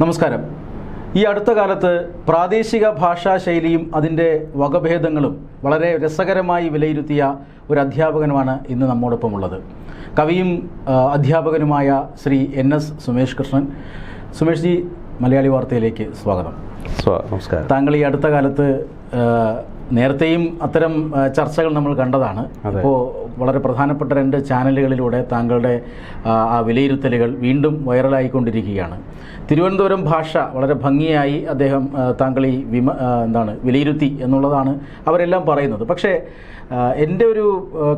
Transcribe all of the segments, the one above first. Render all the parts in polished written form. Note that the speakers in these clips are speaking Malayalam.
നമസ്കാരം. ഈ അടുത്ത കാലത്ത് പ്രാദേശിക ഭാഷാ ശൈലിയും അതിൻ്റെ വകഭേദങ്ങളും വളരെ രസകരമായി വിലയിരുത്തിയ ഒരു അധ്യാപകനുമാണ് ഇന്ന് നമ്മോടൊപ്പമുള്ളത്. കവിയും അധ്യാപകനുമായ ശ്രീ NS സുമേഷ് കൃഷ്ണൻ. സുമേഷ് ജി, മലയാളി വാർത്തയിലേക്ക് സ്വാഗതം. നമസ്കാരം. താങ്കൾ ഈ അടുത്ത കാലത്ത് നേരത്തെയും അത്തരം ചർച്ചകൾ നമ്മൾ കണ്ടതാണ്. ഇപ്പോൾ വളരെ പ്രധാനപ്പെട്ട 2 ചാനലുകളിലൂടെ താങ്കളുടെ ആ വിലയിരുത്തലുകൾ വീണ്ടും വൈറലായിക്കൊണ്ടിരിക്കുകയാണ്. തിരുവനന്തപുരം ഭാഷ വളരെ ഭംഗിയായി താങ്കൾ ഈ വിലയിരുത്തി എന്നുള്ളതാണ് അവരെല്ലാം പറയുന്നത്. പക്ഷേ എൻ്റെ ഒരു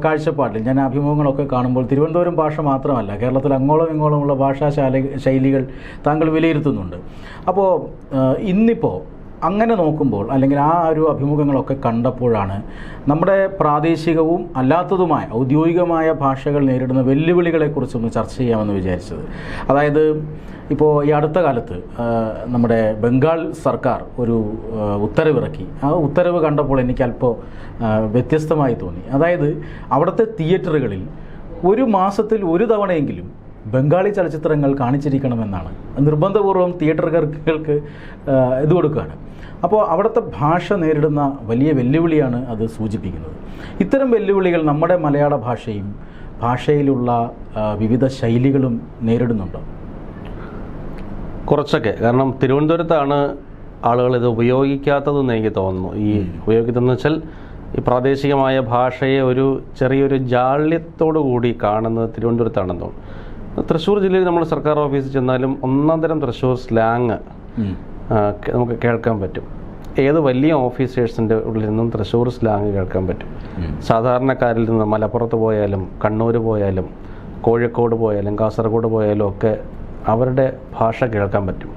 കാഴ്ചപ്പാടിൽ ഞാൻ അഭിമുഖങ്ങളൊക്കെ കാണുമ്പോൾ തിരുവനന്തപുരം ഭാഷ മാത്രമല്ല, കേരളത്തിൽ അങ്ങോളം ഇങ്ങോളമുള്ള ഭാഷാ ശൈലികൾ താങ്കൾ വിലയിരുത്തുന്നുണ്ട്. അപ്പോൾ ഇന്നിപ്പോൾ അങ്ങനെ നോക്കുമ്പോൾ, അല്ലെങ്കിൽ ആ ഒരു അഭിമുഖങ്ങളൊക്കെ കണ്ടപ്പോഴാണ് നമ്മുടെ പ്രാദേശികവും അല്ലാത്തതുമായ ഔദ്യോഗികമായ ഭാഷകൾ നേരിടുന്ന വെല്ലുവിളികളെക്കുറിച്ചൊന്ന് ചർച്ച ചെയ്യാമെന്ന് വിചാരിച്ചത്. അതായത് ഇപ്പോൾ ഈ അടുത്ത കാലത്ത് നമ്മുടെ ബംഗാൾ സർക്കാർ ഒരു ഉത്തരവിറക്കി. ആ ഉത്തരവ് കണ്ടപ്പോൾ എനിക്ക് അല്പം വ്യത്യസ്തമായി തോന്നി. അതായത് അവിടുത്തെ തിയേറ്ററുകളിൽ ഒരു മാസത്തിൽ ഒരു തവണയെങ്കിലും ബംഗാളി ചലച്ചിത്രങ്ങൾ കാണിച്ചിരിക്കണമെന്നാണ് നിർബന്ധപൂർവ്വം തിയേറ്ററുകൾക്ക് ഇത് കൊടുക്കുകയാണ്. അപ്പോൾ അവിടുത്തെ ഭാഷ നേരിടുന്ന വലിയ വെല്ലുവിളിയാണ് അത് സൂചിപ്പിക്കുന്നത്. ഇത്തരം വെല്ലുവിളികൾ നമ്മുടെ മലയാള ഭാഷയിലുള്ള വിവിധ ശൈലികളും നേരിടുന്നുണ്ടോ? കുറച്ചൊക്കെ. കാരണം തിരുവനന്തപുരത്താണ് ആളുകൾ ഇത് ഉപയോഗിക്കാത്തതെന്ന് എനിക്ക് തോന്നുന്നു. ഈ ഉപയോഗിക്കുന്നതെന്ന് വെച്ചാൽ ഈ പ്രാദേശികമായ ഭാഷയെ ചെറിയൊരു ജാള്യത്തോടു കൂടി കാണുന്നത് തിരുവനന്തപുരത്താണെന്ന് തോന്നുന്നു. തൃശ്ശൂർ ജില്ലയിൽ നമ്മൾ സർക്കാർ ഓഫീസിൽ ചെന്നാലും ഒന്നാം തരം തൃശ്ശൂർ സ്ലാങ് നമുക്ക് കേൾക്കാൻ പറ്റും. ഏത് വലിയ ഓഫീസേഴ്സിൻ്റെ ഉള്ളിൽ നിന്നും തൃശ്ശൂർ സ്ലാങ് കേൾക്കാൻ പറ്റും. സാധാരണക്കാരിൽ നിന്ന് മലപ്പുറത്ത് പോയാലും കണ്ണൂർ പോയാലും കോഴിക്കോട് പോയാലും കാസർഗോഡ് പോയാലും ഒക്കെ അവരുടെ ഭാഷ കേൾക്കാൻ പറ്റും.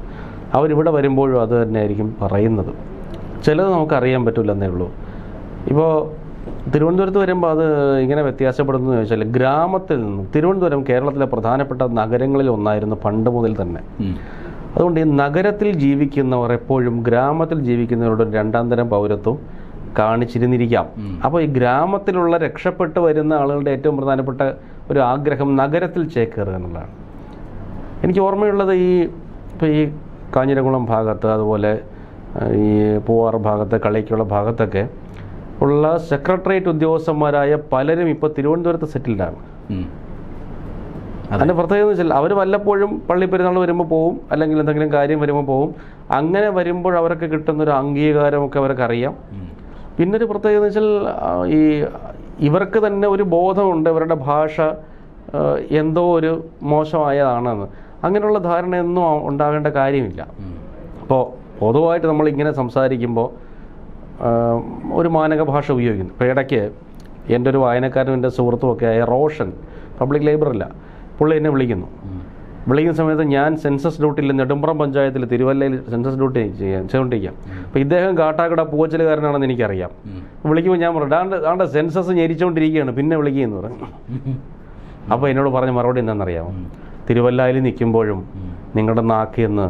അവരിവിടെ വരുമ്പോഴും അത് തന്നെയായിരിക്കും പറയുന്നത്. ചിലത് നമുക്കറിയാൻ പറ്റില്ലെന്നേ ഉള്ളൂ. ഇപ്പോൾ തിരുവനന്തപുരത്ത് വരുമ്പോൾ അത് ഇങ്ങനെ വ്യത്യാസപ്പെടുന്നു എന്ന് ചോദിച്ചാൽ, ഗ്രാമത്തിൽ നിന്നും തിരുവനന്തപുരം കേരളത്തിലെ പ്രധാനപ്പെട്ട നഗരങ്ങളിൽ ഒന്നായിരുന്നു പണ്ട് മുതൽ തന്നെ. അതുകൊണ്ട് ഈ നഗരത്തിൽ ജീവിക്കുന്നവർ എപ്പോഴും ഗ്രാമത്തിൽ ജീവിക്കുന്നവരുടെ 2ാം തരം പൗരത്വം കാണിച്ചിരുന്നിരിക്കാം. അപ്പോൾ ഈ ഗ്രാമത്തിലുള്ള രക്ഷപ്പെട്ടു വരുന്ന ആളുകളുടെ ഏറ്റവും പ്രധാനപ്പെട്ട ഒരു ആഗ്രഹം നഗരത്തിൽ ചേക്കേറുക എന്നുള്ളതാണ്. എനിക്ക് ഓർമ്മയുള്ളത് ഇപ്പോൾ ഈ കാഞ്ഞിരംകുളം ഭാഗത്ത്, അതുപോലെ ഈ പൂവാർ ഭാഗത്ത്, കളിക്കുള്ള ഭാഗത്തൊക്കെ ഉള്ള സെക്രട്ടേറിയറ്റ് ഉദ്യോഗസ്ഥന്മാരായ പലരും ഇപ്പോൾ തിരുവനന്തപുരത്ത് സെറ്റിൽഡാണ്. അതിൻ്റെ പ്രത്യേകത എന്ന് വെച്ചാൽ അവർ വല്ലപ്പോഴും പള്ളി പെരുന്നാൾ വരുമ്പോൾ പോവും, അല്ലെങ്കിൽ എന്തെങ്കിലും കാര്യം വരുമ്പോൾ പോവും. അങ്ങനെ വരുമ്പോൾ അവർക്ക് കിട്ടുന്നൊരു അംഗീകാരമൊക്കെ അവർക്ക് അറിയാം. പിന്നൊരു പ്രത്യേകത എന്ന് വെച്ചാൽ ഇവർക്ക് തന്നെ ഒരു ബോധമുണ്ട് ഇവരുടെ ഭാഷ എന്തോ ഒരു മോശമായതാണെന്ന്. അങ്ങനെയുള്ള ധാരണയൊന്നും ഉണ്ടാകേണ്ട കാര്യമില്ല. അപ്പോൾ പൊതുവായിട്ട് നമ്മളിങ്ങനെ സംസാരിക്കുമ്പോൾ ഒരു മാനക ഭാഷ ഉപയോഗിക്കുന്നു. ഇപ്പോൾ ഇടയ്ക്ക് എൻ്റെ ഒരു വായനക്കാരനും എൻ്റെ സുഹൃത്തുമൊക്കെ ആയ റോഷൻ, പബ്ലിക് ലൈബ്രറിയില്ല, പുള്ളി എന്നെ വിളിക്കുന്ന സമയത്ത് ഞാൻ സെൻസസ് ഡ്യൂട്ടിയിൽ നെടുമ്പ്രം പഞ്ചായത്തിൽ തിരുവല്ലയിൽ സെൻസസ് ഡ്യൂട്ടി ചെയ്തുകൊണ്ടിരിക്കാം. അപ്പോൾ ഇദ്ദേഹം കാട്ടാക്കട പൂവച്ചലുകാരനാണെന്ന് എനിക്കറിയാം. വിളിക്കുമ്പോൾ ഞാൻ പറഞ്ഞു, ആണ്ട് സെൻസസ് ഞെരിച്ചുകൊണ്ടിരിക്കുകയാണ്, പിന്നെ വിളിക്കുകയെന്ന് പറഞ്ഞു. അപ്പോൾ എന്നോട് പറഞ്ഞ മറുപടി എന്താണെന്നറിയാമോ? തിരുവല്ലയിൽ നിൽക്കുമ്പോഴും നിങ്ങളുടെ നാക്കിന്ന്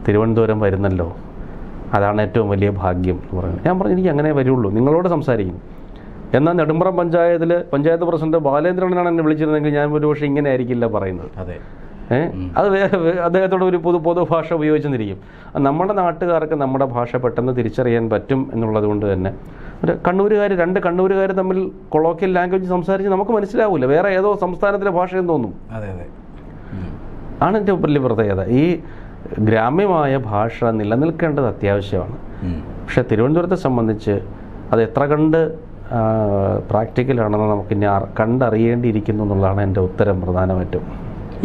തിരുവനന്തപുരം വരുന്നല്ലോ, അതാണ് ഏറ്റവും വലിയ ഭാഗ്യം എന്ന് പറയുന്നത്. ഞാൻ പറഞ്ഞു, എനിക്ക് അങ്ങനെ വരുള്ളൂ, നിങ്ങളോട് സംസാരിക്കും. എന്നാൽ നെടുമ്പ്രം പഞ്ചായത്ത് പ്രസിഡന്റ് ബാലേന്ദ്രനാണ് എന്നെ വിളിച്ചിരുന്നെങ്കിൽ ഞാൻ ഒരുപക്ഷെ ഇങ്ങനെ ആയിരിക്കില്ല പറയുന്നത്. അത് അദ്ദേഹത്തോട് ഒരു പൊതുഭാഷ ഉപയോഗിച്ചെന്നിരിക്കും. നമ്മുടെ നാട്ടുകാർക്ക് നമ്മുടെ ഭാഷ പെട്ടെന്ന് തിരിച്ചറിയാൻ പറ്റും എന്നുള്ളത് കൊണ്ട് തന്നെ ഒരു രണ്ട് കണ്ണൂരുകാർ തമ്മിൽ കൊളോക്കിയൽ ലാംഗ്വേജ് സംസാരിച്ച് നമുക്ക് മനസ്സിലാവില്ല, വേറെ ഏതോ സംസ്ഥാനത്തിലെ ഭാഷയെന്ന് തോന്നും. ആണ് എൻ്റെ വലിയ പ്രത്യേകത. ഈ ഗ്രാമ്യമായ ഭാഷ നിലനിൽക്കേണ്ടത് അത്യാവശ്യമാണ്. പക്ഷെ തിരുവനന്തപുരത്തെ സംബന്ധിച്ച് അത് എത്ര കണ്ട് പ്രാക്ടിക്കലാണെന്ന് നമുക്കിനി കണ്ടറിയേണ്ടിയിരിക്കുന്നു എന്നുള്ളതാണ് എൻ്റെ ഉത്തരം പ്രധാനമായിട്ടും.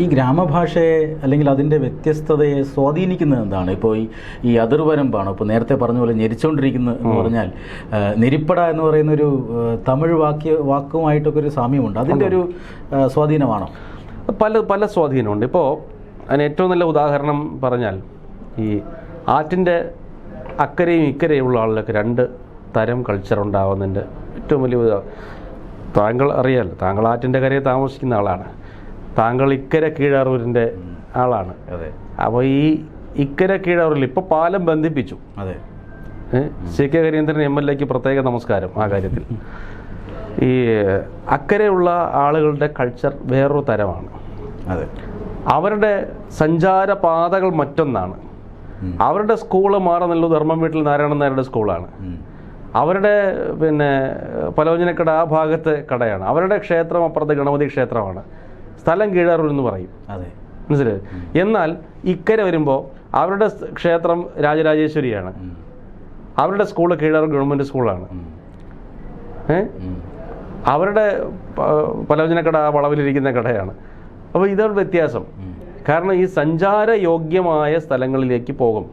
ഈ ഗ്രാമഭാഷയെ അല്ലെങ്കിൽ അതിൻ്റെ വ്യത്യസ്തതയെ സ്വാധീനിക്കുന്നത് എന്താണ്? ഇപ്പോൾ ഈ അതിർവരമ്പാണ്. ഇപ്പോൾ നേരത്തെ പറഞ്ഞ പോലെ ഞെരിച്ചുകൊണ്ടിരിക്കുന്നത് എന്ന് പറഞ്ഞാൽ നെരിപ്പട എന്ന് പറയുന്നൊരു തമിഴ് വാക്കുമായിട്ടൊക്കെ ഒരു സാമ്യമുണ്ട്. അതിൻ്റെ ഒരു സ്വാധീനമാണോ? പല സ്വാധീനമുണ്ട്. ഇപ്പോൾ അതിന് ഏറ്റവും നല്ല ഉദാഹരണം പറഞ്ഞാൽ, ഈ ആറ്റിൻ്റെ അക്കരയും ഇക്കരയുള്ള ആളിലൊക്കെ 2 തരം കൾച്ചർ ഉണ്ടാകുന്നതിൻ്റെ ഏറ്റവും വലിയ താങ്കൾ അറിയാമല്ലോ, താങ്കൾ ആറ്റിൻ്റെ കരയിൽ താമസിക്കുന്ന ആളാണ്, താങ്കൾ ഇക്കര കീഴാറൂരിൻ്റെ ആളാണ്. അപ്പോൾ ഈ ഇക്കര കീഴാറൂരിൽ ഇപ്പോൾ പാലം ബന്ധിപ്പിച്ചു. CK ഹരീന്ദ്രൻ MLAക്ക് പ്രത്യേക നമസ്കാരം ആ കാര്യത്തിൽ. ഈ അക്കരെയുള്ള ആളുകളുടെ കൾച്ചർ വേറൊരു തരമാണ്. അവരുടെ സഞ്ചാരപാതകൾ മറ്റൊന്നാണ്. അവരുടെ സ്കൂള് മാറുന്നുള്ളത് ധർമ്മം വീട്ടിൽ നാരായണൻ നായരുടെ സ്കൂളാണ്. അവരുടെ പലോചനക്കട ആ ഭാഗത്ത് കടയാണ്. അവരുടെ ക്ഷേത്രം അപ്പുറത്ത് ഗണപതി ക്ഷേത്രമാണ്. സ്ഥലം കീഴാറൂർ എന്ന് പറയും. മനസ്സിലായി? എന്നാൽ ഇക്കരെ വരുമ്പോൾ അവരുടെ ക്ഷേത്രം രാജരാജേശ്വരിയാണ്. അവരുടെ സ്കൂള് കീഴാറൂർ ഗവൺമെൻറ് സ്കൂളാണ്. അവരുടെ പലോചനക്കട ആ വളവിലിരിക്കുന്ന കടയാണ്. അപ്പോൾ ഇതാണ് വ്യത്യാസം. കാരണം ഈ സഞ്ചാരയോഗ്യമായ സ്ഥലങ്ങളിലേക്ക് പോകും.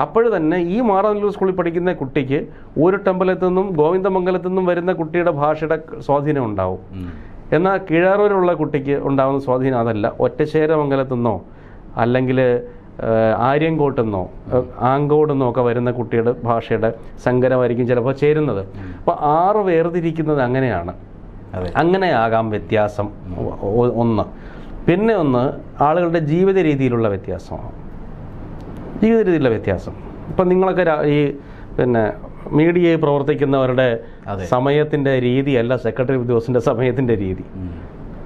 അപ്പോൾ തന്നെ ഈ മാറാനല്ലൂർ സ്കൂളിൽ പഠിക്കുന്ന കുട്ടിക്ക് ഊരുട്ടമ്പലത്തു നിന്നും ഗോവിന്ദമംഗലത്തു നിന്നും വരുന്ന കുട്ടിയുടെ ഭാഷയുടെ സ്വാധീനം ഉണ്ടാവും. എന്നാൽ കീഴാറൂരുള്ള കുട്ടിക്ക് ഉണ്ടാകുന്ന സ്വാധീനം അതല്ല. ഒറ്റശ്ശേരമംഗലത്തു നിന്നോ അല്ലെങ്കിൽ ആര്യങ്കോട്ടെന്നോ ആങ്കോടെന്നോ ഒക്കെ വരുന്ന കുട്ടിയുടെ ഭാഷയുടെ സങ്കരമായിരിക്കും ചിലപ്പോൾ ചേരുന്നത്. അപ്പോൾ 6 വേർതിരിക്കുന്നത് അങ്ങനെയാണ്. അങ്ങനെയാകാം വ്യത്യാസം ഒന്ന്. പിന്നെ ഒന്ന് ആളുകളുടെ ജീവിത രീതിയിലുള്ള വ്യത്യാസമാണ്. ജീവിത രീതിയിലുള്ള വ്യത്യാസം. ഇപ്പം നിങ്ങളൊക്കെ ഈ മീഡിയയിൽ പ്രവർത്തിക്കുന്നവരുടെ സമയത്തിൻ്റെ രീതിയല്ല സെക്രട്ടറി ഉദ്യോഗസ്ഥൻ്റെ സമയത്തിൻ്റെ രീതി.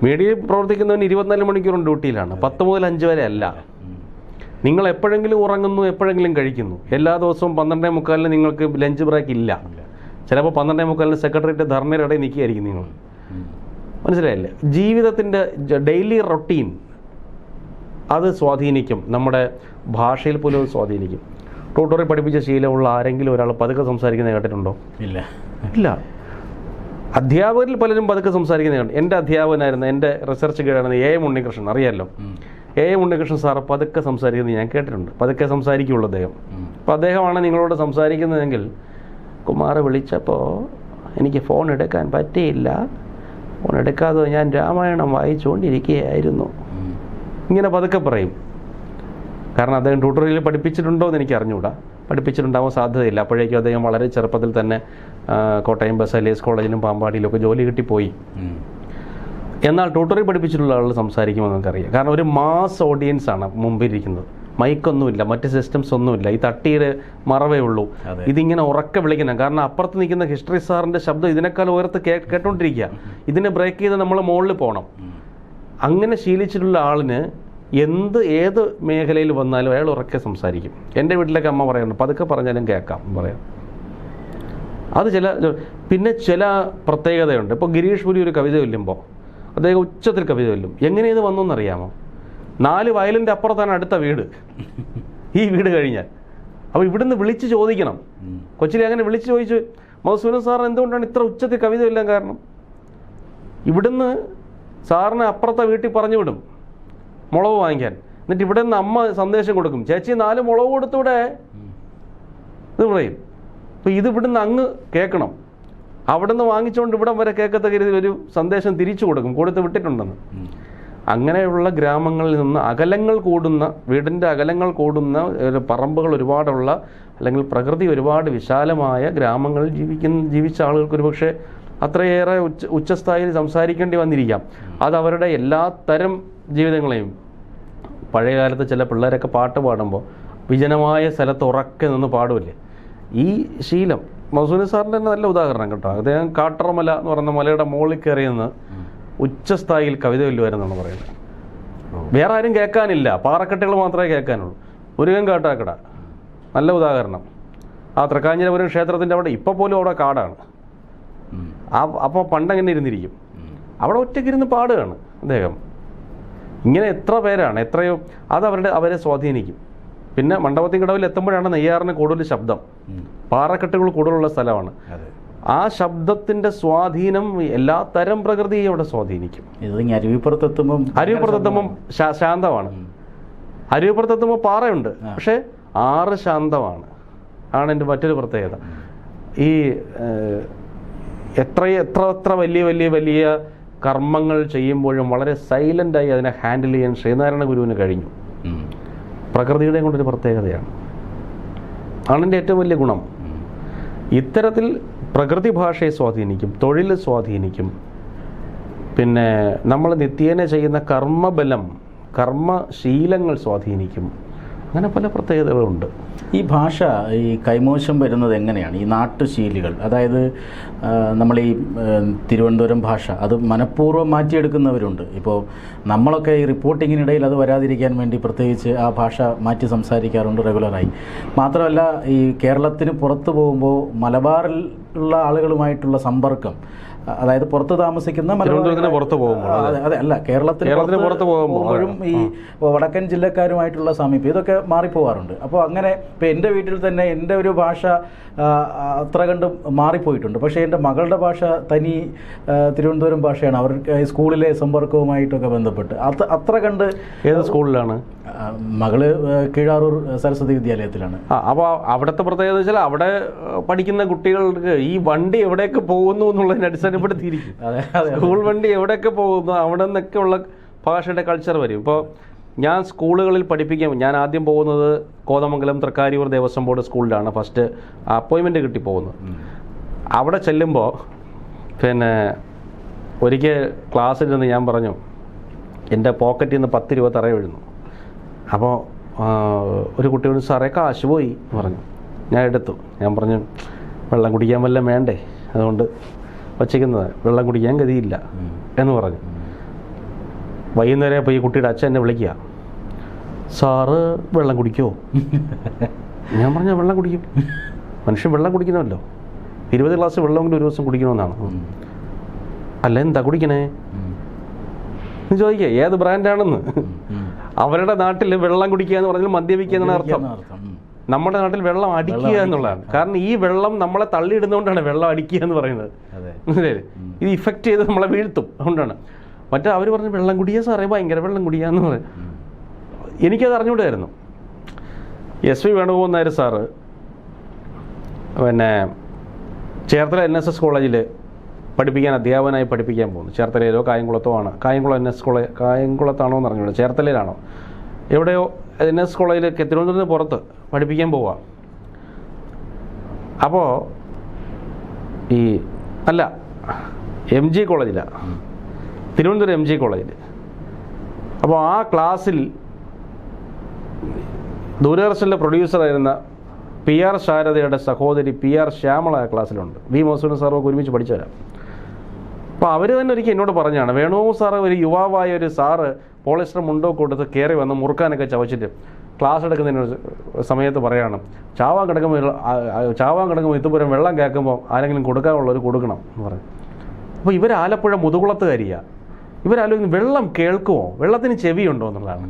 മീഡിയയിൽ പ്രവർത്തിക്കുന്നവന് 24 മണിക്കൂറും ഡ്യൂട്ടിയിലാണ്. 10 മുതൽ 5 വരെ അല്ല. നിങ്ങൾ എപ്പോഴെങ്കിലും ഉറങ്ങുന്നു, എപ്പോഴെങ്കിലും കഴിക്കുന്നു. എല്ലാ ദിവസവും 12:45 നിങ്ങൾക്ക് ലഞ്ച് ബ്രേക്ക് ഇല്ല. ചിലപ്പോൾ 12:45 സെക്രട്ടറിയുടെ ധർണയുടെ ഇടയിൽ നിൽക്കുകയായിരിക്കും നിങ്ങൾ. മനസ്സിലായില്ലേ? ജീവിതത്തിൻ്റെ ഡെയിലി റൊട്ടീൻ അത് സ്വാധീനിക്കും. നമ്മുടെ ഭാഷയിൽ പോലും സ്വാധീനിക്കും. ട്യൂട്ടോറിയൽ പഠിപ്പിച്ച ശീലമുള്ള ആരെങ്കിലും ഒരാൾ പതുക്കെ സംസാരിക്കുന്നത് കേട്ടിട്ടുണ്ടോ? ഇല്ല. അധ്യാപകരിൽ പലരും പതുക്കെ സംസാരിക്കുന്നത് കണ്ടു. എൻ്റെ അധ്യാപകനായിരുന്ന എൻ്റെ റിസർച്ച് ഗൈഡായിരുന്ന എ ഉണ്ണികൃഷ്ണൻ, അറിയാമല്ലോ. എ ഉണ്ണികൃഷ്ണൻ സാറ് പതുക്കെ സംസാരിക്കുന്നത് ഞാൻ കേട്ടിട്ടുണ്ട്. പതുക്കെ സംസാരിക്കുള്ളൂ അദ്ദേഹം. അപ്പോൾ അദ്ദേഹമാണ് നിങ്ങളോട് സംസാരിക്കുന്നതെങ്കിൽ, കുമാർ വിളിച്ചപ്പോൾ എനിക്ക് ഫോൺ എടുക്കാൻ പറ്റിയില്ല, ഫോൺ എടുക്കാതെ ഞാൻ രാമായണം വായിച്ചുകൊണ്ടിരിക്കുകയായിരുന്നു, ഇങ്ങനെ പതുക്കെ പറയും. കാരണം അദ്ദേഹം ട്യൂട്ടോറിയൽ പഠിപ്പിച്ചിട്ടുണ്ടോ എന്ന് എനിക്ക് അറിഞ്ഞുകൂടാ. പഠിപ്പിച്ചിട്ടുണ്ടാവാൻ സാധ്യതയില്ല. അപ്പോഴേക്കും അദ്ദേഹം വളരെ ചെറുപ്പത്തിൽ തന്നെ കോട്ടയം ബസേലിയസ് കോളേജിലും പാമ്പാടിയിലൊക്കെ ജോലി കിട്ടിപ്പോയി. എന്നാൽ ട്യൂട്ടോറിയൽ പഠിപ്പിച്ചിട്ടുള്ള ആൾ സംസാരിക്കുമെന്ന് നമുക്കറിയാം. കാരണം ഒരു മാസ് ഓഡിയൻസ് ആണ് മുമ്പിരിക്കുന്നത്. മൈക്കൊന്നുമില്ല, മറ്റ് സിസ്റ്റംസ് ഒന്നുമില്ല. ഈ തട്ടിയുടെ മറവേ ഉള്ളൂ. ഇതിങ്ങനെ ഉറക്കെ വിളിക്കണം. കാരണം അപ്പുറത്ത് നിൽക്കുന്ന ഹിസ്റ്ററി സാറിൻ്റെ ശബ്ദം ഇതിനേക്കാൾ ഉയർത്ത് കേട്ടോണ്ടിരിക്കുക. ഇതിനെ ബ്രേക്ക് ചെയ്ത് നമ്മൾ മുകളിൽ പോകണം. അങ്ങനെ ശീലിച്ചിട്ടുള്ള ആളിന് ഏത് മേഖലയിൽ വന്നാലും അയാൾ ഉറക്കെ സംസാരിക്കും. എൻ്റെ വീട്ടിലൊക്കെ അമ്മ പറയുന്നുണ്ട്, പതുക്കെ പറഞ്ഞാലും കേൾക്കാം പറയാം. അത് പിന്നെ ചില പ്രത്യേകതയുണ്ട്. ഇപ്പോൾ ഗിരീഷ് പുരി ഒരു കവിത ചൊല്ലുമ്പോൾ അദ്ദേഹം ഉച്ചത്തിൽ കവിത ചൊല്ലും. എങ്ങനെ ഇത് വന്നതെന്നറിയാമോ? 4 വയലിൻ്റെ അപ്പുറത്താണ് അടുത്ത വീട്. ഈ വീട് കഴിഞ്ഞാൽ അപ്പോൾ ഇവിടുന്ന് വിളിച്ച് ചോദിക്കണം. കൊച്ചിലെ അങ്ങനെ വിളിച്ച് ചോദിച്ചു, മധുസൂദനൻ സാർ എന്തുകൊണ്ടാണ് ഇത്ര ഉച്ചത്തിൽ കവിത ചൊല്ലാൻ കാരണം? ഇവിടുന്ന് സാറിന് അപ്പുറത്തെ വീട്ടിൽ പറഞ്ഞു വിടും മുളക് വാങ്ങിക്കാൻ. എന്നിട്ട് ഇവിടെ നിന്ന് അമ്മ സന്ദേശം കൊടുക്കും, ചേച്ചി 4 മുളക് കൊടുത്തൂടെ ഇത് പറയും. അപ്പോൾ ഇത് ഇവിടുന്ന് അങ്ങ് കേൾക്കണം. അവിടെ നിന്ന് വാങ്ങിച്ചുകൊണ്ട് ഇവിടം വരെ കേൾക്കത്തക്ക രീതിയിൽ ഒരു സന്ദേശം തിരിച്ചു കൊടുത്ത് വിട്ടിട്ടുണ്ടെന്ന്. അങ്ങനെയുള്ള ഗ്രാമങ്ങളിൽ നിന്ന് വീടിൻ്റെ അകലങ്ങൾ കൂടുന്ന പറമ്പുകൾ ഒരുപാടുള്ള, അല്ലെങ്കിൽ പ്രകൃതി ഒരുപാട് വിശാലമായ ഗ്രാമങ്ങളിൽ ജീവിച്ച ആളുകൾക്ക് ഒരുപക്ഷെ അത്രയേറെ ഉച്ചസ്ഥായിയിൽ സംസാരിക്കേണ്ടി വന്നിരിക്കാം. അതവരുടെ എല്ലാ തരം ജീവിതങ്ങളെയും. പഴയകാലത്ത് ചില പിള്ളേരൊക്കെ പാട്ട് പാടുമ്പോൾ വിജനമായ സ്ഥലത്ത് ഉറക്കെ നിന്ന് പാടുമല്ലേ, ഈ ശീലം മധുസൂദനൻ സാറിൻ്റെ തന്നെ നല്ല ഉദാഹരണം കേട്ടോ. അദ്ദേഹം കാട്ടറമല എന്ന് പറയുന്ന മലയുടെ മുകളിൽ കയറിയെന്ന് ഉച്ചസ്ഥായിയിൽ കവിത ചൊല്ലുമായിരുന്നാണ് പറയുന്നത്. വേറെ ആരും കേൾക്കാനില്ല, പാറക്കെട്ടുകൾ മാത്രമേ കേൾക്കാനുള്ളൂ. മുരുകൻ കാട്ടാക്കട നല്ല ഉദാഹരണം. ആ തൃക്കാഞ്ഞിരപുരം ക്ഷേത്രത്തിൻ്റെ അവിടെ ഇപ്പോൾ പോലും അവിടെ കാടാണ്. അപ്പോൾ പണ്ടെങ്ങനെ ഇരുന്നിരിക്കും, അവിടെ ഒറ്റയ്ക്കിരുന്ന് പാടുകയാണ് അദ്ദേഹം. ഇങ്ങനെ എത്ര പേരാണ്, എത്രയോ. അവരെ സ്വാധീനിക്കും. പിന്നെ മണ്ഡപത്തിൻ കടവിൽ എത്തുമ്പോഴാണ് നെയ്യാറിന് കൂടുതൽ ശബ്ദം, പാറക്കെട്ടുകൾ കൂടുതലുള്ള സ്ഥലമാണ്. ആ ശബ്ദത്തിൻ്റെ സ്വാധീനം എല്ലാ തരം പ്രകൃതിയെ അവിടെ സ്വാധീനിക്കും. അരുവിപ്പുറത്തെത്തുമ്പം ശാന്തമാണ്. അരുവിപ്പുറത്തെത്തുമ്പോൾ പാറയുണ്ട്, പക്ഷേ 6 ശാന്തമാണ്. ആണ് എൻ്റെ മറ്റൊരു പ്രത്യേകത. ഈ എത്ര വലിയ കർമ്മങ്ങൾ ചെയ്യുമ്പോഴും വളരെ സൈലൻ്റായി അതിനെ ഹാൻഡിൽ ചെയ്യാൻ ശ്രീനാരായണ ഗുരുവിന് കഴിഞ്ഞു. പ്രകൃതിയുടെ കൊണ്ടൊരു പ്രത്യേകതയാണ്. ആണെൻ്റെ ഏറ്റവും വലിയ ഗുണം. ഇത്തരത്തിൽ പ്രകൃതി ഭാഷയെ സ്വാധീനിക്കും, തൊഴിൽ സ്വാധീനിക്കും. പിന്നെ നമ്മൾ നിത്യേന ചെയ്യുന്ന കർമ്മബലം, കർമ്മശീലങ്ങൾ സ്വാധീനിക്കും. അങ്ങനെ പല പ്രത്യേകതകളുണ്ട്. ഈ ഭാഷ ഈ കൈമോശം വരുന്നത് എങ്ങനെയാണ്? ഈ നാട്ടുശീലികൾ, അതായത് നമ്മൾ ഈ തിരുവനന്തപുരം ഭാഷ അത് മനഃപൂർവ്വം മാറ്റിയെടുക്കുന്നവരുണ്ട്. ഇപ്പോൾ നമ്മളൊക്കെ ഈ റിപ്പോർട്ടിങ്ങിനിടയിൽ അത് വരാതിരിക്കാൻ വേണ്ടി പ്രത്യേകിച്ച് ആ ഭാഷ മാറ്റി സംസാരിക്കാറുണ്ട് റെഗുലറായി. മാത്രമല്ല ഈ കേരളത്തിന് പുറത്ത് പോകുമ്പോൾ മലബാറിൽ ഉള്ള ആളുകളുമായിട്ടുള്ള സമ്പർക്കം, അതായത് പുറത്ത് താമസിക്കുന്ന പുറത്ത് പോകുമ്പോൾ അതെ അല്ല കേരളത്തിന് പുറത്ത് പോകുമ്പോഴും ഈ വടക്കൻ ജില്ലക്കാരുമായിട്ടുള്ള സാമീപ്യം ഇതൊക്കെ മാറിപ്പോവാറുണ്ട്. അപ്പോൾ അങ്ങനെ ഇപ്പോൾ എൻ്റെ വീട്ടിൽ തന്നെ എൻ്റെ ഒരു ഭാഷ അത്ര കണ്ട് മാറിപ്പോയിട്ടുണ്ട്. പക്ഷേ എൻ്റെ മകളുടെ ഭാഷ തനി തിരുവനന്തപുരം ഭാഷയാണ്. അവർക്ക് സ്കൂളിലെ സമ്പർക്കവുമായിട്ടൊക്കെ ബന്ധപ്പെട്ട് അത്ര കണ്ട്. ഏത് സ്കൂളിലാണ് മകള്? കീഴാറൂർ സരസ്വതി വിദ്യാലയത്തിലാണ്. അപ്പോൾ അവിടുത്തെ പ്രത്യേകത വെച്ചാൽ അവിടെ പഠിക്കുന്ന കുട്ടികൾക്ക് ഈ വണ്ടി എവിടെയൊക്കെ പോകുന്നു എന്നുള്ളതിനെ അടിസ്ഥാനപ്പെടുത്തിയിരിക്കും. സ്കൂൾ വണ്ടി എവിടെയൊക്കെ പോകുന്നു അവിടെ നിന്നൊക്കെ ഉള്ള ഭാഷയുടെ കൾച്ചർ വരും. ഇപ്പോൾ ഞാൻ സ്കൂളുകളിൽ പഠിപ്പിക്കാൻ ഞാൻ ആദ്യം പോകുന്നത് കോതമംഗലം തൃക്കാരിയൂർ ദേവസ്വം ബോർഡ് സ്കൂളിലാണ് ഫസ്റ്റ് അപ്പോയിൻമെൻറ്റ് കിട്ടി പോകുന്നത്. അവിടെ ചെല്ലുമ്പോൾ പിന്നെ ഒരിക്കൽ ക്ലാസ്സിൽ നിന്ന് ഞാൻ പറഞ്ഞു എൻ്റെ പോക്കറ്റിൽ നിന്ന് 10 രൂപ തറ വീഴുന്നു. അപ്പോൾ ഒരു കുട്ടി പറഞ്ഞു സാറേ കാശ് പോയി എന്ന് പറഞ്ഞു. ഞാൻ എടുത്തു. ഞാൻ പറഞ്ഞു വെള്ളം കുടിക്കാൻ വല്ലതും വേണ്ടേ, അതുകൊണ്ട് വച്ചിരിക്കുന്നത്, വെള്ളം കുടിക്കാൻ ഗതിയില്ല എന്ന് പറഞ്ഞു. വൈകുന്നേരം ഇപ്പോൾ ഈ കുട്ടിയുടെ അച്ഛൻ എന്നെ വിളിക്കുക, സാറ് വെള്ളം കുടിക്കുമോ? ഞാൻ പറഞ്ഞാൽ വെള്ളം കുടിക്കും, മനുഷ്യൻ വെള്ളം കുടിക്കണമല്ലോ, 20 ഗ്ലാസ് വെള്ളമെങ്കിലും ഒരു ദിവസം കുടിക്കണമെന്നാണ്. അല്ല എന്താ കുടിക്കണേ എന്ന് ചോദിക്കുക, ഏത് ബ്രാൻഡാണെന്ന്. അവരുടെ നാട്ടിൽ വെള്ളം കുടിക്കുക എന്ന് പറഞ്ഞാൽ മദ്യപിക്കുക എന്നാണ് അർത്ഥം. നമ്മുടെ നാട്ടിൽ വെള്ളം അടിക്കുക എന്നുള്ളതാണ്. കാരണം ഈ വെള്ളം നമ്മളെ തള്ളിയിടുന്നതുകൊണ്ടാണ് വെള്ളം അടിക്കുക എന്ന് പറയുന്നത്. ഇത് ഇഫക്റ്റ് ചെയ്ത് നമ്മളെ വീഴ്ത്തും, അതുകൊണ്ടാണ്. മറ്റേ അവർ പറഞ്ഞു വെള്ളം കുടിക്കുക സാറേ, ഭയങ്കര വെള്ളം കുടിക്കുക എന്ന് പറയും. എനിക്കത് അറിഞ്ഞുകൂടായിരുന്നു. SV വേണുഗോപാൽ നായർ സാറ് പിന്നെ ചേർത്തല NSS കോളേജിൽ അധ്യാപകനായി പഠിപ്പിക്കാൻ പോകുന്നു. ചേർത്തലയിലോ കായംകുളത്തോ ആണ്. കായംകുളം NS കോളേജ്, കായംകുളത്താണോ എന്ന് അറിഞ്ഞൂടെ, ചേർത്തലയിലാണോ എവിടെയോ NS കോളേജിൽ തിരുവനന്തപുരത്തിന് പുറത്ത് പഠിപ്പിക്കാൻ പോവുക. അപ്പോൾ ഈ അല്ല MG കോളേജിലാണ്, തിരുവനന്തപുരം MG കോളേജിൽ. അപ്പോൾ ആ ക്ലാസ്സിൽ ദൂരദർശനിലെ പ്രൊഡ്യൂസറായിരുന്ന PR ശാരദയുടെ സഹോദരി PR ശ്യാമള ആ ക്ലാസ്സിലുണ്ട്. V മധുസൂദനൻ സാറൊക്കെ ഒരുമിച്ച് പഠിച്ചവരാണ്. അപ്പോൾ അവർ തന്നെ ഒരിക്കൽ എന്നോട് പറഞ്ഞാണ്, വേണുഗോപാൽ സാറ് ഒരു യുവാവായ ഒരു സാറ് പോളിസ്റ്റർ മുണ്ടോ കൊടുത്ത് കയറി വന്ന് മുറുക്കാനൊക്കെ ചവച്ചിട്ട് ക്ലാസ് എടുക്കുന്നതിന് സമയത്ത് പറയാണ്, ചാവാൻ കിടക്കുമ്പോൾ ഇതുപോലെ വെള്ളം കേൾക്കുമ്പോൾ ആരെങ്കിലും കൊടുക്കാനുള്ളവർ കൊടുക്കണം എന്ന് പറയും. അപ്പോൾ ഇവർ ആലപ്പുഴ മുതുകുളത്തുകാരിയാണ്. ഇവരാലോചിക്കുന്നത് വെള്ളം കേൾക്കുമോ, വെള്ളത്തിന് ചെവിയുണ്ടോ എന്നുള്ളതാണ്.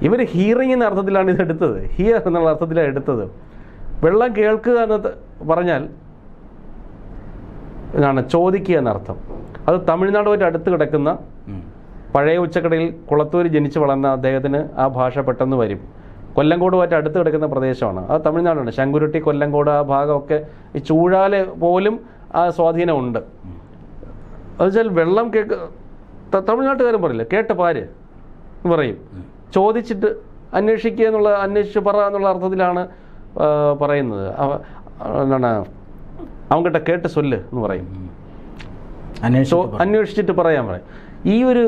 ഇവർ ഹിയറിംഗ് എന്ന അർത്ഥത്തിലാണ് ഇത് എടുത്തത്, ഹിയർ എന്നുള്ള അർത്ഥത്തിലാണ് എടുത്തത്. വെള്ളം കേൾക്കുക എന്ന് പറഞ്ഞാൽ ഇതാണ് ചോദിക്കുക എന്നർത്ഥം. അത് തമിഴ്നാടുമായിട്ട് അടുത്ത് കിടക്കുന്ന പഴയ ഉച്ചക്കടയിൽ കുളത്തൂർ ജനിച്ചു വളർന്ന അദ്ദേഹത്തിന് ആ ഭാഷ പെട്ടെന്ന് വരും. കൊല്ലങ്കോടുമായിട്ട് അടുത്ത് കിടക്കുന്ന പ്രദേശമാണ്, അത് തമിഴ്നാടാണ്. ശങ്കുരുട്ടി, കൊല്ലങ്കോട് ആ ഭാഗമൊക്കെ ഈ ചൂഴാല് പോലും ആ സ്വാധീനമുണ്ട്. അതുവെച്ചാൽ വെള്ളം തമിഴ്നാട്ടുകാരും പറയില്ല, കേട്ട് പാര് എന്ന് പറയും. ചോദിച്ചിട്ട് അന്വേഷിക്കുക എന്നുള്ള, അന്വേഷിച്ച് പറ എന്നുള്ള അർത്ഥത്തിലാണ് പറയുന്നത്. എന്താണ് അവൻകിட்ட കേട്ട് സൊല്ല് എന്ന് പറയും, അന്വേഷിച്ചിട്ട് പറയാൻ പറയും. ഈ ഒരു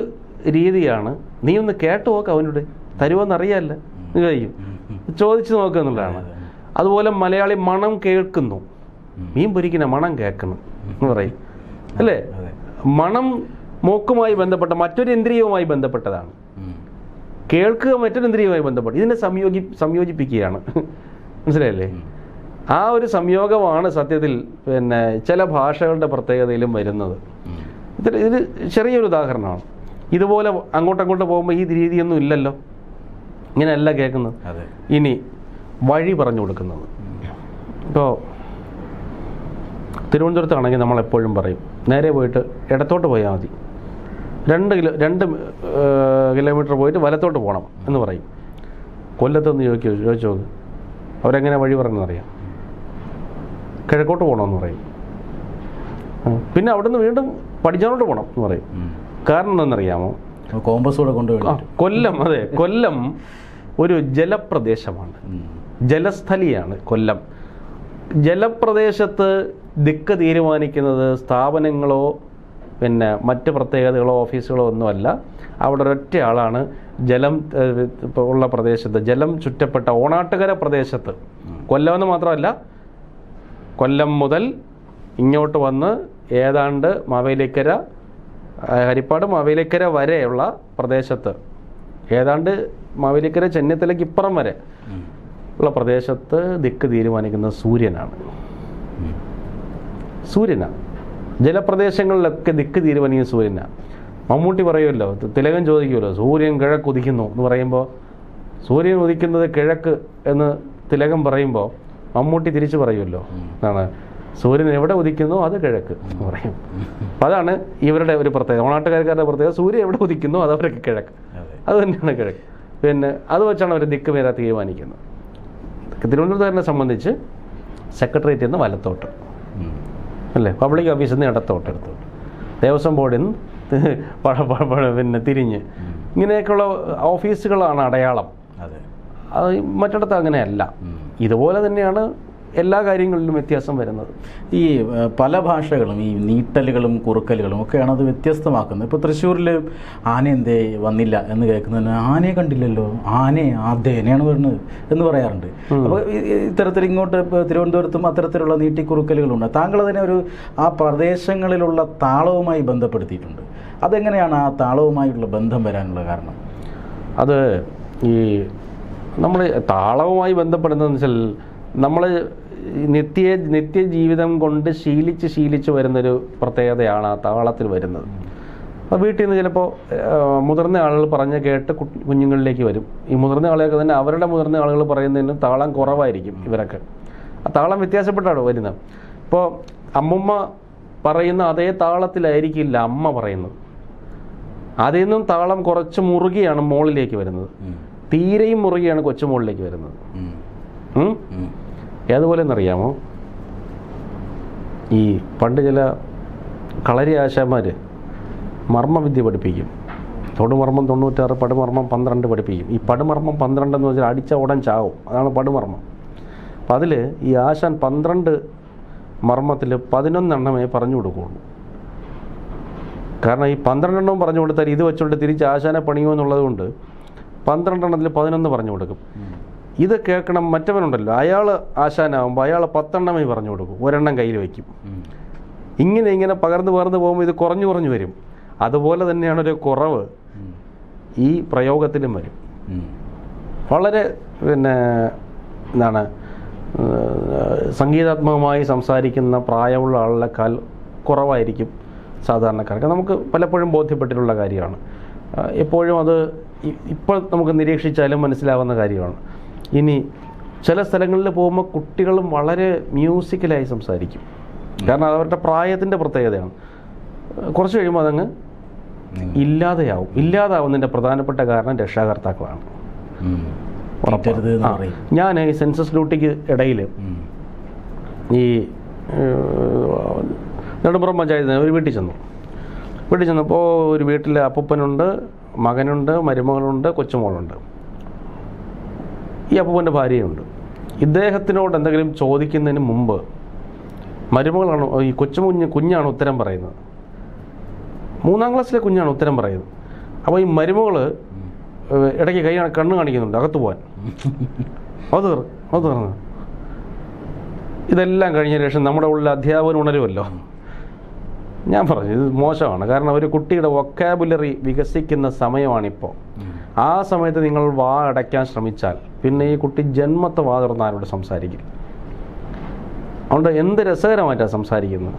രീതിയാണ്. നീ ഒന്ന് കേട്ട് നോക്ക്, അവനോട് തരുമെന്നറിയാമല്ല എന്ന് കഴിയും, ചോദിച്ചു നോക്കുക എന്നുള്ളതാണ്. അതുപോലെ മലയാളി മണം കേൾക്കുന്നു, മീൻ പൊരിക്കുന്ന മണം കേൾക്കണം എന്ന് പറയും അല്ലേ. മണം മൂക്കുമായി ബന്ധപ്പെട്ട മറ്റൊരു ഇന്ദ്രിയവുമായി ബന്ധപ്പെട്ടതാണ്. കേൾക്കുക മറ്റൊരു ഇന്ദ്രിയവുമായി ബന്ധപ്പെട്ട് ഇതിനെ സംയോജിപ്പിക്കുകയാണ്. മനസ്സിലായില്ലേ? ആ ഒരു സംയോഗമാണ് സത്യത്തിൽ പിന്നെ ചില ഭാഷകളുടെ പ്രത്യേകതയിലും വരുന്നത്. ഇത് ചെറിയൊരു ഉദാഹരണമാണ്. ഇതുപോലെ അങ്ങോട്ടങ്ങോട്ട് പോകുമ്പോൾ ഈ രീതിയൊന്നും ഇല്ലല്ലോ, ഇങ്ങനെയല്ല കേൾക്കുന്നത്. ഇനി വഴി പറഞ്ഞു കൊടുക്കുന്നത്, ഇപ്പോൾ തിരുവനന്തപുരത്താണെങ്കിൽ നമ്മളെപ്പോഴും പറയും നേരെ പോയിട്ട് ഇടത്തോട്ട് പോയാൽ മതി, 2 കിലോമീറ്റർ പോയിട്ട് വലത്തോട്ട് പോകണം എന്ന് പറയും. കൊല്ലത്തൊന്ന് ചോദിച്ചു നോക്ക്, അവരെങ്ങനെ വഴി പറഞ്ഞെന്നറിയാം. കിഴക്കോട്ട് പോകണമെന്ന് പറയും. പിന്നെ അവിടെ നിന്ന് വീണ്ടും പടിഞ്ഞാറോട്ട് പോകണം എന്ന് പറയും. കാരണം എന്താണെന്നറിയാമോ? കോമ്പസോടെ കൊണ്ടുപോയി. കൊല്ലം, അതെ, കൊല്ലം ഒരു ജലപ്രദേശമാണ്, ജലസ്ഥലിയാണ് കൊല്ലം. ജലപ്രദേശത്ത് ദിക്ക് തീരുമാനിക്കുന്നത് സ്ഥാപനങ്ങളോ പിന്നെ മറ്റ് പ്രത്യേകതകളോ ഓഫീസുകളോ ഒന്നുമല്ല, അവിടെ ഒരൊറ്റ ആളാണ് ജലം ഉള്ള പ്രദേശത്ത്, ജലം ചുറ്റപ്പെട്ട ഓണാട്ടുകര പ്രദേശത്ത്, കൊല്ലമെന്ന് മാത്രമല്ല, കൊല്ലം മുതൽ ഇങ്ങോട്ട് വന്ന് ഏതാണ്ട് മാവേലിക്കര, ഹരിപ്പാട് മാവേലിക്കര വരെയുള്ള പ്രദേശത്ത്, ഏതാണ്ട് മാവേലിക്കര ചെന്നിത്തലയ്ക്ക് ഇപ്പുറം വരെ ഉള്ള പ്രദേശത്ത് ദിക്ക് തീരുമാനിക്കുന്നത് സൂര്യനാണ്. സൂര്യനാണ്. ജലപ്രദേശങ്ങളിലൊക്കെ ദിക്ക് തീരുമാനിക്കുന്ന സൂര്യനാണ്. മമ്മൂട്ടി പറയുമല്ലോ, തിലകൻ ചോദിക്കുമല്ലോ, സൂര്യൻ കിഴക്ക് ഉദിക്കുന്നു എന്ന് പറയുമ്പോൾ, സൂര്യൻ ഉദിക്കുന്നത് കിഴക്ക് എന്ന് തിലകൻ പറയുമ്പോൾ മമ്മൂട്ടി തിരിച്ചു പറയുമല്ലോ, എന്താണ്, സൂര്യൻ എവിടെ ഉദിക്കുന്നു അത് കിഴക്ക് എന്ന് പറയും. അപ്പം അതാണ് ഇവരുടെ ഒരു പ്രത്യേകത, ഓണാട്ടുകാരുടെ പ്രത്യേകത. സൂര്യൻ എവിടെ ഉദിക്കുന്നു അത് അവർക്ക് കിഴക്ക്, അത് തന്നെയാണ് കിഴക്ക്. പിന്നെ അത് വെച്ചാണ് അവർ ദിക്ക് പേര തീരുമാനിക്കുന്നത്. തിരുവനന്തപുരത്തുകാരനെ സംബന്ധിച്ച് സെക്രട്ടേറിയറ്റിൽ നിന്ന് വലത്തോട്ട് അല്ലേ, പബ്ലിക് ഓഫീസിൽ നിന്ന് ഇടത്തോട്ട്, ദേവസ്വം ബോർഡിൽ നിന്ന് പിന്നെ തിരിഞ്ഞ്, ഇങ്ങനെയൊക്കെയുള്ള ഓഫീസുകളാണ് അടയാളം. അത് മറ്റിടത്ത് അങ്ങനെയല്ല. ഇതുപോലെ തന്നെയാണ് എല്ലാ കാര്യങ്ങളിലും വ്യത്യാസം വരുന്നത്. ഈ പല ഭാഷകളും ഈ നീട്ടലുകളും കുറുക്കലുകളും ഒക്കെയാണ് അത് വ്യത്യസ്തമാക്കുന്നത്. ഇപ്പോൾ തൃശ്ശൂരിൽ ആന എന്തേ വന്നില്ല എന്ന് കേൾക്കുന്നതിന് ആനയെ കണ്ടില്ലല്ലോ, ആനയെ ആദ്യനെയാണ് വരുന്നത് എന്ന് പറയാറുണ്ട്. അപ്പോൾ ഇത്തരത്തിൽ ഇങ്ങോട്ട് ഇപ്പോൾ തിരുവനന്തപുരത്തും അത്തരത്തിലുള്ള നീട്ടിക്കുറുക്കലുകളുണ്ട്. താങ്കൾ അതിനെ ആ പ്രദേശങ്ങളിലുള്ള താളവുമായി ബന്ധപ്പെടുത്തിയിട്ടുണ്ട്. അതെങ്ങനെയാണ് ആ താളവുമായിട്ടുള്ള ബന്ധം വരാനുള്ള കാരണം? അത് ഈ നമ്മൾ താളവുമായി ബന്ധപ്പെടുന്നതെന്ന് വെച്ചാൽ നമ്മൾ നിത്യജീവിതം കൊണ്ട് ശീലിച്ച് വരുന്നൊരു പ്രത്യേകതയാണ് ആ താളത്തിൽ വരുന്നത്. അപ്പോൾ വീട്ടിൽ നിന്ന് ചിലപ്പോൾ മുതിർന്ന ആളുകൾ പറഞ്ഞ് കേട്ട് കുഞ്ഞുങ്ങളിലേക്ക് വരും. ഈ മുതിർന്ന ആളുകൾക്ക് തന്നെ അവരുടെ മുതിർന്ന ആളുകൾ പറയുന്നതിന് താളം കുറവായിരിക്കും. ഇവരൊക്കെ ആ താളം വ്യത്യാസപ്പെട്ടാണ് വരുന്നത്. ഇപ്പോൾ അമ്മുമ്മ പറയുന്ന അതേ താളത്തിലായിരിക്കില്ല അമ്മ പറയുന്നത്. അതിൽ നിന്നും താളം കുറച്ച് മുറുകിയാണ് മോളിലേക്ക് വരുന്നത്, തീരെയും മുറുകിയാണ് കൊച്ചുമോളിലേക്ക് വരുന്നത്. ഏതുപോലെ എന്നറിയാമോ, ഈ പണ്ട് ചില കളരി ആശാന്മാർ മർമ്മവിദ്യ പഠിപ്പിക്കും. തൊടുമർമ്മം 96, പടുമർമ്മം 12 പഠിപ്പിക്കും. ഈ പടുമർമ്മം 12 എന്ന് വെച്ചാൽ അടിച്ച ഉടൻ ചാവും, അതാണ് പടുമർമ്മം. അപ്പം അതിൽ ഈ ആശാൻ 12 മർമ്മത്തിൽ 11 എണ്ണമേ പറഞ്ഞു കൊടുക്കുകയുള്ളൂ. കാരണം ഈ 12 എണ്ണവും പറഞ്ഞു കൊടുത്താൽ ഇത് വെച്ചുകൊണ്ട് തിരിച്ച് ആശാനെ പണിയുമോ എന്നുള്ളത് കൊണ്ട് 12 എണ്ണത്തിൽ 11 പറഞ്ഞു കൊടുക്കും. ഇത് കേൾക്കണം മറ്റവനുണ്ടല്ലോ, അയാൾ ആശാനാകുമ്പോൾ അയാൾ 10 എണ്ണമേ പറഞ്ഞു കൊടുക്കും, ഒരെണ്ണം കയ്യിൽ വയ്ക്കും. ഇങ്ങനെ പകർന്നു പോകുമ്പോൾ ഇത് കുറഞ്ഞു വരും. അതുപോലെ തന്നെയാണ് ഒരു കുറവ് ഈ പ്രയോഗത്തിലും വരും. വളരെ എന്താണ് സംഗീതാത്മകമായി സംസാരിക്കുന്ന പ്രായമുള്ള ആളുകളെക്കാൾ കുറവായിരിക്കും സാധാരണക്കാർക്ക്. നമുക്ക് പലപ്പോഴും ബോധ്യപ്പെട്ടിട്ടുള്ള കാര്യമാണ്. എപ്പോഴും അത് ഇപ്പോൾ നമുക്ക് നിരീക്ഷിച്ചാലും മനസ്സിലാവുന്ന കാര്യമാണ്. ഇനി ചില സ്ഥലങ്ങളിൽ പോകുമ്പോൾ കുട്ടികളും വളരെ മ്യൂസിക്കലായി സംസാരിക്കും. കാരണം അവരുടെ പ്രായത്തിൻ്റെ പ്രത്യേകതയാണ്. കുറച്ച് കഴിയുമ്പോൾ അതങ്ങ് ഇല്ലാതാവുന്നതിൻ്റെ പ്രധാനപ്പെട്ട കാരണം രക്ഷാകർത്താക്കളാണ്. ഞാൻ ഈ സെൻസസ് ഡ്യൂട്ടിക്ക് ഇടയിൽ ഈ നെടുമ്പുറം പഞ്ചായത്തിന് ഒരു വീട്ടിൽ ചെന്നപ്പോൾ ഒരു വീട്ടിൽ അപ്പൂപ്പനുണ്ട്, മകനുണ്ട്, മരുമകളുണ്ട്, കൊച്ചുമോളുണ്ട്. ഈ അപ്പൂപ്പൻ്റെ ഭാര്യയുണ്ട്. ഇദ്ദേഹത്തിനോട് എന്തെങ്കിലും ചോദിക്കുന്നതിന് മുമ്പ് മരുമകളാണ്, ഈ കുഞ്ഞാണ് ഉത്തരം പറയുന്നത്. 3ാം ക്ലാസ്സിലെ കുഞ്ഞാണ് ഉത്തരം പറയുന്നത്. അപ്പോൾ ഈ മരുമകൾ ഇടയ്ക്ക് കണ്ണ് കാണിക്കുന്നുണ്ട് അകത്ത് പോകാൻ. അത് തുറന്ന് ഇതെല്ലാം കഴിഞ്ഞ ശേഷം നമ്മുടെ ഉള്ളിൽ അധ്യാപകൻ ഉണരുമല്ലോ. ഞാൻ പറഞ്ഞു ഇത് മോശമാണ്. കാരണം ഒരു കുട്ടിയുടെ വൊക്കാബുലറി വികസിക്കുന്ന സമയമാണിപ്പോൾ. ആ സമയത്ത് നിങ്ങൾ വാ അടയ്ക്കാൻ ശ്രമിച്ചാൽ പിന്നെ ഈ കുട്ടി ജന്മത്തെ വാ തുറന്ന് ആരോട് സംസാരിക്കും. അതുകൊണ്ട് എന്ത് രസകരമായിട്ടാണ് സംസാരിക്കുന്നത്.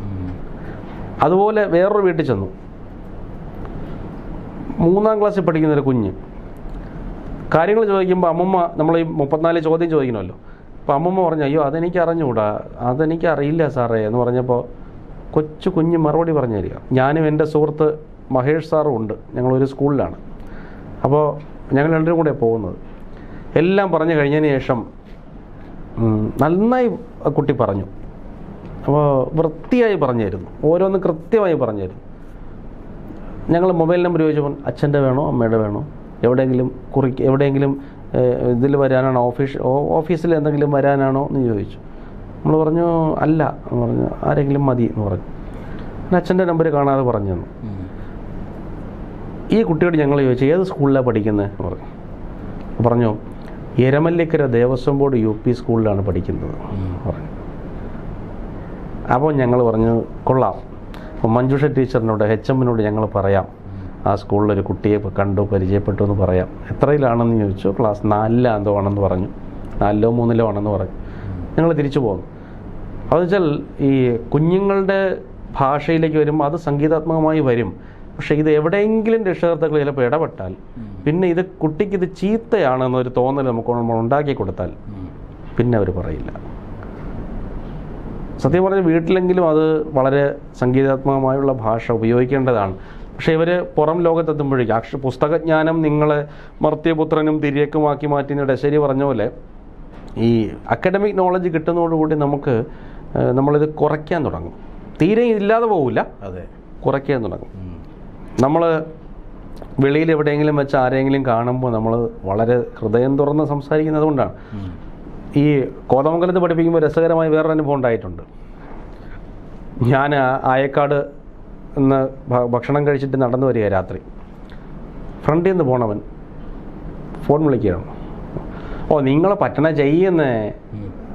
അതുപോലെ വേറൊരു വീട്ടിൽ ചെന്നു. 3ാം ക്ലാസ്സിൽ പഠിക്കുന്നൊരു കുഞ്ഞ് കാര്യങ്ങൾ ചോദിക്കുമ്പോൾ അമ്മമ്മ, നമ്മൾ ഈ 34 ചോദ്യം ചോദിക്കണമല്ലോ. അപ്പോൾ അമ്മമ്മ പറഞ്ഞു, അയ്യോ അതെനിക്ക് അറിഞ്ഞുകൂടാ, അതെനിക്ക് അറിയില്ല സാറേ എന്ന് പറഞ്ഞപ്പോൾ കുഞ്ഞ് മറുപടി പറഞ്ഞു തരിക. ഞാനും എൻ്റെ സുഹൃത്ത് മഹേഷ് സാറും ഉണ്ട്, ഞങ്ങളൊരു സ്കൂളിലാണ്. അപ്പോൾ ഞങ്ങൾ രണ്ടും കൂടെ പോകുന്നത്. എല്ലാം പറഞ്ഞു കഴിഞ്ഞതിന് ശേഷം നന്നായി കുട്ടി പറഞ്ഞു. അപ്പോൾ വൃത്തിയായി പറഞ്ഞു തരുന്നു, ഓരോന്ന് കൃത്യമായി പറഞ്ഞു തരുന്നു. ഞങ്ങൾ മൊബൈൽ നമ്പർ ചോദിച്ചപ്പോൾ അച്ഛൻ്റെ വേണോ അമ്മയുടെ വേണോ, എവിടെയെങ്കിലും ഇതിൽ വരാനാണോ, ഓഫീസിൽ എന്തെങ്കിലും വരാനാണോ എന്ന് ചോദിച്ചു. നമ്മൾ പറഞ്ഞു അല്ല എന്ന് പറഞ്ഞു, ആരെങ്കിലും മതി എന്ന് പറഞ്ഞു. അച്ഛൻ്റെ നമ്പർ കാണാതെ പറഞ്ഞു തന്നു. ഈ കുട്ടിയോട് ഞങ്ങൾ ചോദിച്ചു ഏത് സ്കൂളിലാണ് പഠിക്കുന്നത് പറഞ്ഞു. പറഞ്ഞു എരമല്ലിക്കര ദേവസ്വം ബോർഡ് UP സ്കൂളിലാണ് പഠിക്കുന്നത് പറഞ്ഞു. അപ്പോൾ ഞങ്ങൾ പറഞ്ഞു കൊള്ളാം, അപ്പോൾ മഞ്ജുഷ ടീച്ചറിനോട് HMനോട് ഞങ്ങൾ പറയാം, ആ സ്കൂളിലൊരു കുട്ടിയെ കണ്ടു പരിചയപ്പെട്ടു എന്ന് പറയാം. എത്രയിലാണെന്ന് ചോദിച്ചു. ക്ലാസ് 4 ആണെന്ന് പറഞ്ഞു, 4 3 ആണെന്ന് പറഞ്ഞു. ഞങ്ങൾ തിരിച്ചു പോകുന്നു. അതെന്ന് വെച്ചാൽ ഈ കുഞ്ഞുങ്ങളുടെ ഭാഷയിലേക്ക് വരുമ്പോൾ അത് സംഗീതാത്മകമായി വരും. പക്ഷേ ഇത് എവിടെയെങ്കിലും രക്ഷകർത്താക്കൾ ചിലപ്പോൾ ഇടപെട്ടാൽ പിന്നെ ഇത് കുട്ടിക്ക് ഇത് ചീത്തയാണെന്നൊരു തോന്നൽ നമുക്ക് നമ്മൾ ഉണ്ടാക്കി കൊടുത്താൽ പിന്നെ അവർ പറയില്ല. സത്യം പറഞ്ഞാൽ വീട്ടിലെങ്കിലും അത് വളരെ സംഗീതാത്മകമായുള്ള ഭാഷ ഉപയോഗിക്കേണ്ടതാണ്. പക്ഷേ ഇവർ പുറം ലോകത്തെത്തുമ്പോഴേക്കും പുസ്തകജ്ഞാനം നിങ്ങളെ മർത്യപുത്രനും തിര്യക്കുമാക്കി മാറ്റുന്ന ഡശരി പറഞ്ഞ പോലെ ഈ അക്കാഡമിക് നോളജ് കിട്ടുന്നതോടുകൂടി നമ്മളിത് കുറയ്ക്കാൻ തുടങ്ങും. തീരെ ഇല്ലാതെ പോകില്ല, അതെ, കുറയ്ക്കാൻ തുടങ്ങും. നമ്മൾ വെളിയിൽ എവിടെയെങ്കിലും വെച്ച് ആരെങ്കിലും കാണുമ്പോൾ നമ്മൾ വളരെ ഹൃദയം തുറന്ന് സംസാരിക്കുന്നത് കൊണ്ടാണ്. ഈ കോതമംഗലത്ത് പഠിപ്പിക്കുമ്പോൾ രസകരമായ വേറൊരു അനുഭവം ഉണ്ടായിട്ടുണ്ട്. ഞാൻ ആയക്കാട് എന്ന് ഭക്ഷണം കഴിച്ചിട്ട് നടന്നു വരിക രാത്രി. ഫ്രണ്ടിൽ നിന്ന് പോണവൻ ഫോൺ വിളിക്കുകയാണ്. ഓ നിങ്ങളെ പറ്റണ ചെയ്യുന്നേ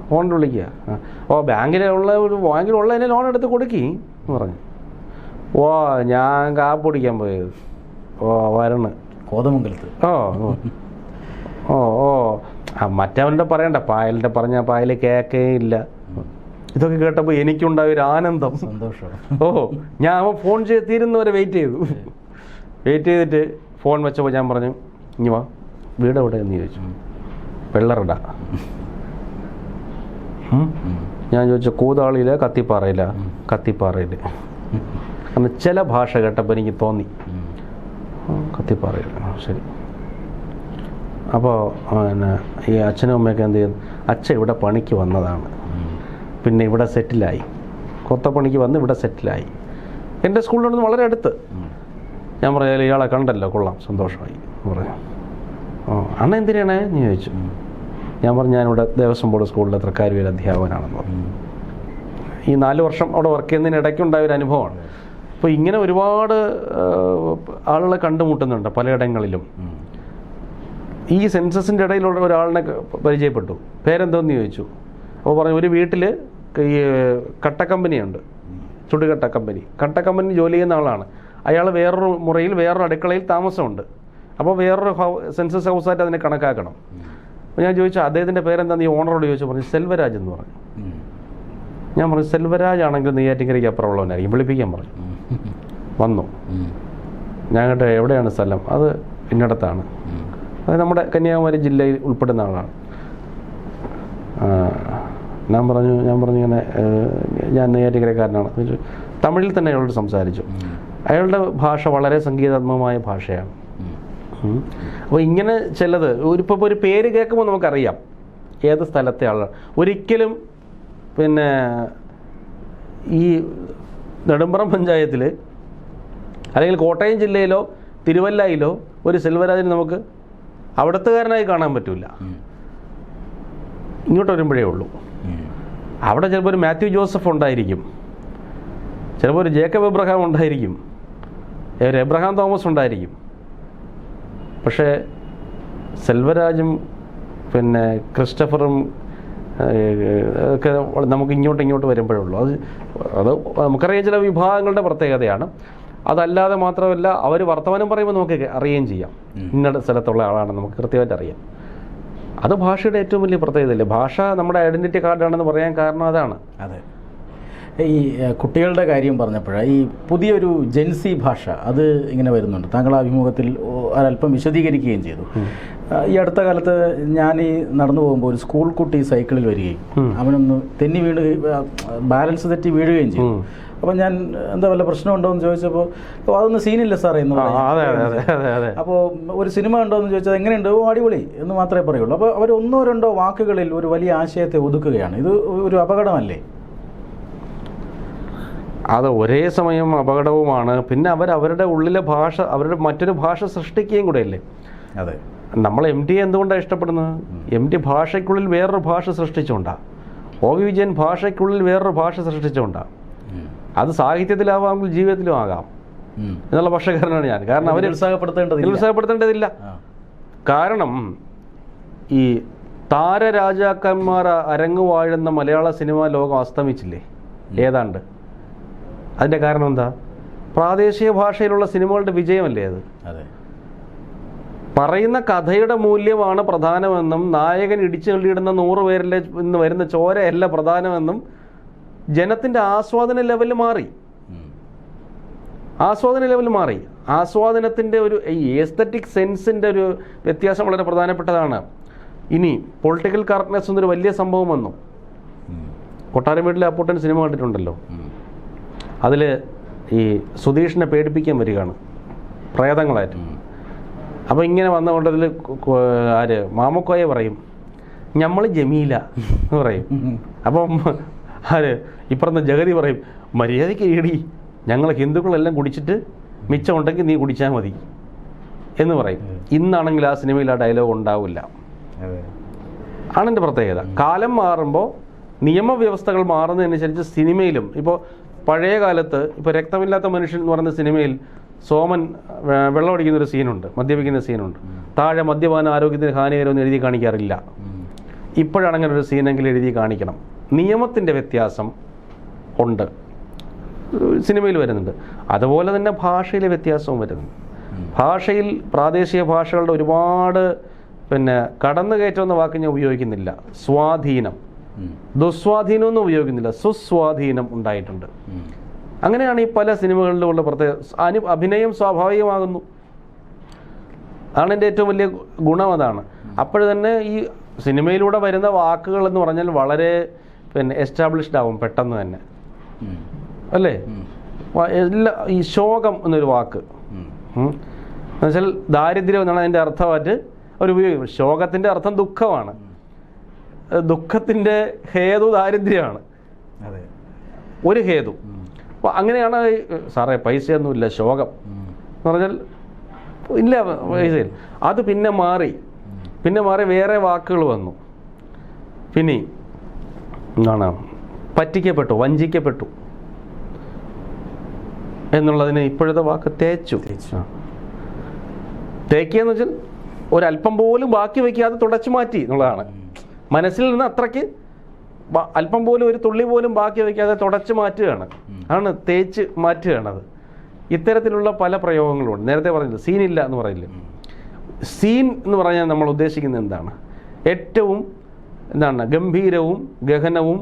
ഫോൺ വിളിക്കുക. ഓ ബാങ്കിലുള്ള എന്നെ ലോൺ എടുത്ത് കൊടുക്കി എന്ന് പറഞ്ഞു. ഓ ഞാൻ കാപ്പ് കുടിക്കാൻ പോയത്. ഓ വരണ് കോതമംഗലത്ത്. ഓ മറ്റവൻ്റെ പറയണ്ട, പായലിൻ്റെ പറഞ്ഞാൽ പായൽ കേക്കേ ഇല്ല. ഇതൊക്കെ കേട്ടപ്പോൾ എനിക്കുണ്ടായൊരു ആനന്ദം, സന്തോഷം. ഞാൻ അവൻ ഫോൺ ചെയ്ത് തീരുന്നവരെ വെയിറ്റ് ചെയ്തിട്ട് ഫോൺ വെച്ചപ്പോൾ ഞാൻ പറഞ്ഞു ഇനി വാ വീട് എവിടെ എന്ന് ചോദിച്ചു. വെള്ളറട. ഞാൻ ചോദിച്ചു കൂതാളിയില കത്തിപ്പാറയില. കത്തിപ്പാറയിൽ. കാരണം ചില ഭാഷ കേട്ടപ്പോൾ എനിക്ക് തോന്നി കത്തിപ്പാറയിൽ. ശരി. അപ്പോൾ പിന്നെ ഈ അച്ഛനും അമ്മയൊക്കെ എന്ത് ചെയ്തു? അച്ഛൻ ഇവിടെ പണിക്ക് വന്നതാണ്, പിന്നെ ഇവിടെ സെറ്റിലായി, കൊത്തപ്പണിക്ക് വന്ന് ഇവിടെ സെറ്റിലായി. എൻ്റെ സ്കൂളിനോട് വളരെ അടുത്ത്. ഞാൻ പറയാം ഇയാളെ കണ്ടല്ലോ, കൊള്ളാം, സന്തോഷമായി പറഞ്ഞു. അണ്ണ എന്തിനാണ് എന്ന് ചോദിച്ചു. ഞാൻ പറഞ്ഞു ഞാനിവിടെ ദേവസ്വം ബോർഡ് സ്കൂളിലെ തൃക്കാരുവേൽ അധ്യാപകനാണെന്ന് പറഞ്ഞു. ഈ 4 വർഷം അവിടെ വർക്ക് ചെയ്യുന്നതിനിടയ്ക്കുണ്ടായ ഒരു അനുഭവമാണ്. അപ്പോൾ ഇങ്ങനെ ഒരുപാട് ആളുകളെ കണ്ടുമുട്ടുന്നുണ്ട് പലയിടങ്ങളിലും. ഈ സെൻസസിൻ്റെ ഇടയിലുള്ള ഒരാളിനെ പരിചയപ്പെട്ടു. പേരെന്തോന്ന് ചോദിച്ചു. അപ്പോൾ പറഞ്ഞു ഒരു വീട്ടിൽ ഈ കട്ടക്കമ്പനിയുണ്ട്, ചുടുകട്ട കമ്പനി. കട്ടക്കമ്പനി ജോലി ചെയ്യുന്ന ആളാണ്. അയാൾ വേറൊരു മുറിയിൽ വേറൊരു അടുക്കളയിൽ താമസമുണ്ട്. അപ്പോൾ വേറൊരു സെൻസസ് ഹൗസായിട്ട് അതിനെ കണക്കാക്കണം. അപ്പോൾ ഞാൻ ചോദിച്ചു അദ്ദേഹത്തിൻ്റെ പേരെന്താന്ന് ഈ ഓണറോട് ചോദിച്ചു. പറഞ്ഞു സെൽവരാജ് എന്ന് പറഞ്ഞു. ഞാൻ പറഞ്ഞു സെൽവരാജ് ആണെങ്കിൽ നെയ്യാറ്റിൻകരയ്ക്ക് അപ്പുറമുള്ളവനായിരിക്കും, വിളിപ്പിക്കാൻ പറഞ്ഞു. വന്നു. ഞാൻ കേട്ടോ എവിടെയാണ് സ്ഥലം? അത് ഇന്നടത്താണ്. അത് നമ്മുടെ കന്യാകുമാരി ജില്ലയിൽ ഉൾപ്പെടുന്ന ആളാണ്. ഞാൻ പറഞ്ഞു ഇങ്ങനെ ഞാൻ നെയ്യാറ്റിൻകരക്കാരനാണ്. തമിഴിൽ തന്നെ അയാളോട് സംസാരിച്ചു. അയാളുടെ ഭാഷ വളരെ സംഗീതാത്മകമായ ഭാഷയാണ്. അപ്പോൾ ഇങ്ങനെ ചിലത് ഇപ്പോൾ ഒരു പേര് കേൾക്കുമ്പോൾ നമുക്കറിയാം ഏത് സ്ഥലത്തെ ആളാണ്. ഒരിക്കലും പിന്നെ ഈ നെടുമ്പറം പഞ്ചായത്തിൽ അല്ലെങ്കിൽ കോട്ടയം ജില്ലയിലോ തിരുവല്ലയിലോ ഒരു സെൽവരാജിന് നമുക്ക് അവിടത്തുകാരനായി കാണാൻ പറ്റില്ല. ഇങ്ങോട്ട് വരുമ്പോഴേ ഉള്ളൂ. അവിടെ ചിലപ്പോൾ ഒരു മാത്യു ജോസഫ് ഉണ്ടായിരിക്കും, ചിലപ്പോൾ ഒരു ജേക്കബ് എബ്രഹാം ഉണ്ടായിരിക്കും, ഒരു എബ്രഹാം തോമസ് ഉണ്ടായിരിക്കും. പക്ഷേ സെൽവരാജും പിന്നെ ക്രിസ്റ്റഫറും ഒക്കെ നമുക്ക് ഇങ്ങോട്ട് വരുമ്പോഴേ ഉള്ളൂ. അത് നമുക്കറിയാം ചില വിഭാഗങ്ങളുടെ പ്രത്യേകതയാണ്. അതല്ലാതെ മാത്രമല്ല അവർ വർത്തമാനം പറയുമ്പോൾ നമുക്ക് അറിയുകയും ചെയ്യാം ഇന്ന സ്ഥലത്തുള്ള ആളാണ് നമുക്ക് കൃത്യമായിട്ട് അറിയാം. അത് ഭാഷയുടെ ഏറ്റവും വലിയ പ്രത്യേകതയല്ലേ. ഭാഷ നമ്മുടെ ഐഡൻറ്റിറ്റി കാർഡാണെന്ന് പറയാൻ കാരണം അതാണ്. അതെ. ഈ കുട്ടികളുടെ കാര്യം പറഞ്ഞപ്പോഴാണ് ഈ പുതിയൊരു ജെൻസി ഭാഷ അത് ഇങ്ങനെ വരുന്നുണ്ട്. താങ്കൾ അഭിമുഖത്തിൽ ഒരല്പം വിശദീകരിക്കുകയും ചെയ്തു. ഈ അടുത്ത കാലത്ത് ഞാൻ ഈ നടന്നു പോകുമ്പോൾ ഒരു സ്കൂൾ കുട്ടി സൈക്കിളിൽ വരികയും അവനൊന്ന് തെന്നി ബാലൻസ് തെറ്റി വീഴുകയും ചെയ്തു. അപ്പോൾ ഞാൻ എന്താ വല്ല പ്രശ്നമുണ്ടോ എന്ന് ചോദിച്ചപ്പോൾ അതൊന്നും സീനില്ല സാറേ എന്ന് പറഞ്ഞു. അപ്പോൾ ഒരു സിനിമ ഉണ്ടോ എന്ന് ചോദിച്ചാൽ എങ്ങനെയുണ്ട്? അടിപൊളി എന്ന് മാത്രമേ പറയുള്ളൂ. അപ്പോൾ അവർ 1-2 വാക്കുകളിൽ ഒരു വലിയ ആശയത്തെ ഒതുക്കുകയാണ്. ഇത് ഒരു അപകടമല്ലേ? അത് ഒരേ സമയം അപകടവുമാണ്. പിന്നെ അവരുടെ ഉള്ളിലെ ഭാഷ, അവരുടെ മറ്റൊരു ഭാഷ സൃഷ്ടിക്കുകയും കൂടെ അല്ലേ. അതെ. നമ്മൾ MT എന്തുകൊണ്ടാണ് ഇഷ്ടപ്പെടുന്നത്? MT ഭാഷയ്ക്കുള്ളിൽ വേറൊരു ഭാഷ സൃഷ്ടിച്ചുകൊണ്ടാണ്. OV വിജയൻ ഭാഷയ്ക്കുള്ളിൽ വേറൊരു ഭാഷ സൃഷ്ടിച്ചുകൊണ്ടാണ്. അത് സാഹിത്യത്തിലാവാമെങ്കിൽ ജീവിതത്തിലും ആകാം. എന്നുള്ള പക്ഷക്കാരനാണ് ഞാൻ. കാരണം അവർ നിരുത്സാഹപ്പെടുത്തേണ്ടതില്ല. കാരണം ഈ താരരാജാക്കന്മാർ അരങ്ങു വാഴുന്ന മലയാള സിനിമാ ലോകം അസ്തമിച്ചില്ലേ ഏതാണ്ട്. അതിൻ്റെ കാരണം എന്താ? പ്രാദേശിക ഭാഷയിലുള്ള സിനിമകളുടെ വിജയമല്ലേ അത്. പറയുന്ന കഥയുടെ മൂല്യമാണ് പ്രധാനമെന്നും നായകൻ ഇടിച്ചു തള്ളിയിടുന്ന 100 പേരിൽ നിന്ന് വരുന്ന ചോരയല്ല പ്രധാനമെന്നും ജനത്തിൻ്റെ ആസ്വാദന ലെവൽ മാറി. ആസ്വാദനത്തിൻ്റെ ഒരു ഈ എസ്തറ്റിക് സെൻസിൻ്റെ ഒരു വ്യത്യാസം വളരെ പ്രധാനപ്പെട്ടതാണ്. ഇനി പൊളിറ്റിക്കൽ കറക്റ്റ്നെസ് എന്നൊരു വലിയ സംഭവം വന്നു. കൊട്ടാരം വീട്ടിലെ അപ്പൂട്ടൻ സിനിമ കണ്ടിട്ടുണ്ടല്ലോ. അതിൽ ഈ സുധീഷിനെ പേടിപ്പിക്കാൻ വരികയാണ് പ്രേതങ്ങളായിട്ട്. അപ്പോൾ ഇങ്ങനെ വന്നകൊണ്ടതിൽ മാമക്കോയെ പറയും ഞമ്മൾ ജമീല എന്ന് പറയും. അപ്പം ഇപ്പുറത്തെ ജഗതി പറയും മര്യാദയ്ക്ക് ഇടി, ഞങ്ങൾ ഹിന്ദുക്കളെല്ലാം കുടിച്ചിട്ട് മിച്ചം ഉണ്ടെങ്കിൽ നീ കുടിച്ചാൽ മതി എന്ന് പറയും. ഇന്നാണെങ്കിൽ ആ സിനിമയിൽ ആ ഡയലോഗ് ഉണ്ടാവില്ല. ആണ് എൻ്റെ പ്രത്യേകത. കാലം മാറുമ്പോൾ നിയമവ്യവസ്ഥകൾ മാറുന്നതനുസരിച്ച് സിനിമയിലും ഇപ്പോൾ പഴയ കാലത്ത് ഇപ്പോൾ രക്തമില്ലാത്ത മനുഷ്യൻ എന്ന് പറയുന്ന സിനിമയിൽ സോമൻ വെള്ളമടിക്കുന്നൊരു സീനുണ്ട്, മദ്യപിക്കുന്ന സീനുണ്ട്. താഴെ മദ്യപാന ആരോഗ്യത്തിന് ഹാനികരമെന്ന് എഴുതി കാണിക്കാറില്ല. ഇപ്പോഴാണ് അങ്ങനെ ഒരു സീനെങ്കിലും എഴുതി കാണിക്കണം. നിയമത്തിൻ്റെ വ്യത്യാസം ഉണ്ട്, സിനിമയിൽ വരുന്നുണ്ട്. അതുപോലെ തന്നെ ഭാഷയിലെ വ്യത്യാസവും വരുന്നുണ്ട്. ഭാഷയിൽ പ്രാദേശിക ഭാഷകളുടെ ഒരുപാട് കടന്നുകയറ്റം എന്ന വാക്ക് ഞാൻ ഉപയോഗിക്കുന്നില്ല. സ്വാധീനം, ദുസ്വാധീനമൊന്നും ഉപയോഗിക്കുന്നില്ല, സുസ്വാധീനം ഉണ്ടായിട്ടുണ്ട്. അങ്ങനെയാണ് ഈ പല സിനിമകളിലുമുള്ള പ്രത്യേക അഭിനയം സ്വാഭാവികമാകുന്നു. ആണ് എൻ്റെ ഏറ്റവും വലിയ ഗുണം. അതാണ്. അപ്പോൾ തന്നെ ഈ സിനിമയിലൂടെ വരുന്ന വാക്കുകൾ എന്ന് പറഞ്ഞാൽ വളരെ എസ്റ്റാബ്ലിഷ്ഡ് ആവും പെട്ടെന്ന് തന്നെ, അല്ലേ? ഈ ശോകം എന്നൊരു വാക്ക് എന്നുവെച്ചാൽ ദാരിദ്ര്യം എന്നാണ് അതിൻ്റെ അർത്ഥമായിട്ട് അവർ ഉപയോഗിക്കും. ശോകത്തിൻ്റെ അർത്ഥം ദുഃഖമാണ്. ദുഃഖത്തിൻ്റെ ഹേതു ദാരിദ്ര്യമാണ്, ഒരു ഹേതു. അപ്പോൾ അങ്ങനെയാണ് സാറേ പൈസയൊന്നുമില്ല ശോകം എന്ന് പറഞ്ഞാൽ ഇല്ല പൈസയിൽ. അത് പിന്നെ മാറി വേറെ വാക്കുകൾ വന്നു. പിന്നെ എന്താണ് പറ്റിക്കപ്പെട്ടു, വഞ്ചിക്കപ്പെട്ടു എന്നുള്ളതിന് ഇപ്പോഴത്തെ വാക്ക് തേച്ചു. തേക്കിയെന്ന് വെച്ചാൽ ഒരല്പം പോലും ബാക്കി വയ്ക്കാതെ തുടച്ചു മാറ്റി എന്നുള്ളതാണ്. മനസ്സിൽ നിന്ന് അത്രയ്ക്ക് അല്പം പോലും ഒരു തുള്ളി പോലും ബാക്കി വയ്ക്കാതെ തുടച്ചു മാറ്റുകയാണ്, ആണ് തേച്ച് മാറ്റുകയാണത്. ഇത്തരത്തിലുള്ള പല പ്രയോഗങ്ങളുണ്ട്. നേരത്തെ പറഞ്ഞില്ല സീനില്ല എന്ന് പറയില്ല. സീൻ എന്ന് പറഞ്ഞാൽ നമ്മൾ ഉദ്ദേശിക്കുന്നത് എന്താണ്? ഏറ്റവും ഗംഭീരവും ഗഹനവും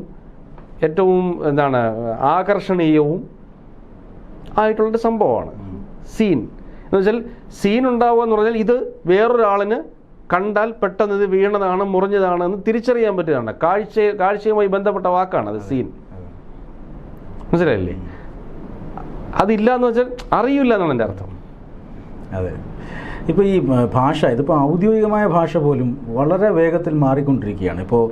ഏറ്റവും ആകർഷണീയവും ആയിട്ടുള്ളൊരു സംഭവമാണ് സീൻ എന്ന് വെച്ചാൽ. സീൻ ഉണ്ടാവുക എന്ന് പറഞ്ഞാൽ ഇത് വേറൊരാളിന് കണ്ടാൽ പെട്ടെന്ന് ഇത് വീണതാണ്, മുറിഞ്ഞതാണ് എന്ന് തിരിച്ചറിയാൻ പറ്റുന്നതാണ്. കാഴ്ചയുമായി ബന്ധപ്പെട്ട വാക്കാണ് അത് സീൻ. മനസ്സിലായില്ലേ? അതില്ല എന്ന് വെച്ചാൽ അറിയില്ല എന്നാണ് എൻ്റെ അർത്ഥം. അതെ. ഇപ്പോൾ ഈ ഭാഷ, ഇതിപ്പോൾ ഔദ്യോഗികമായ ഭാഷ പോലും വളരെ വേഗത്തിൽ മാറിക്കൊണ്ടിരിക്കുകയാണ്. ഇപ്പോൾ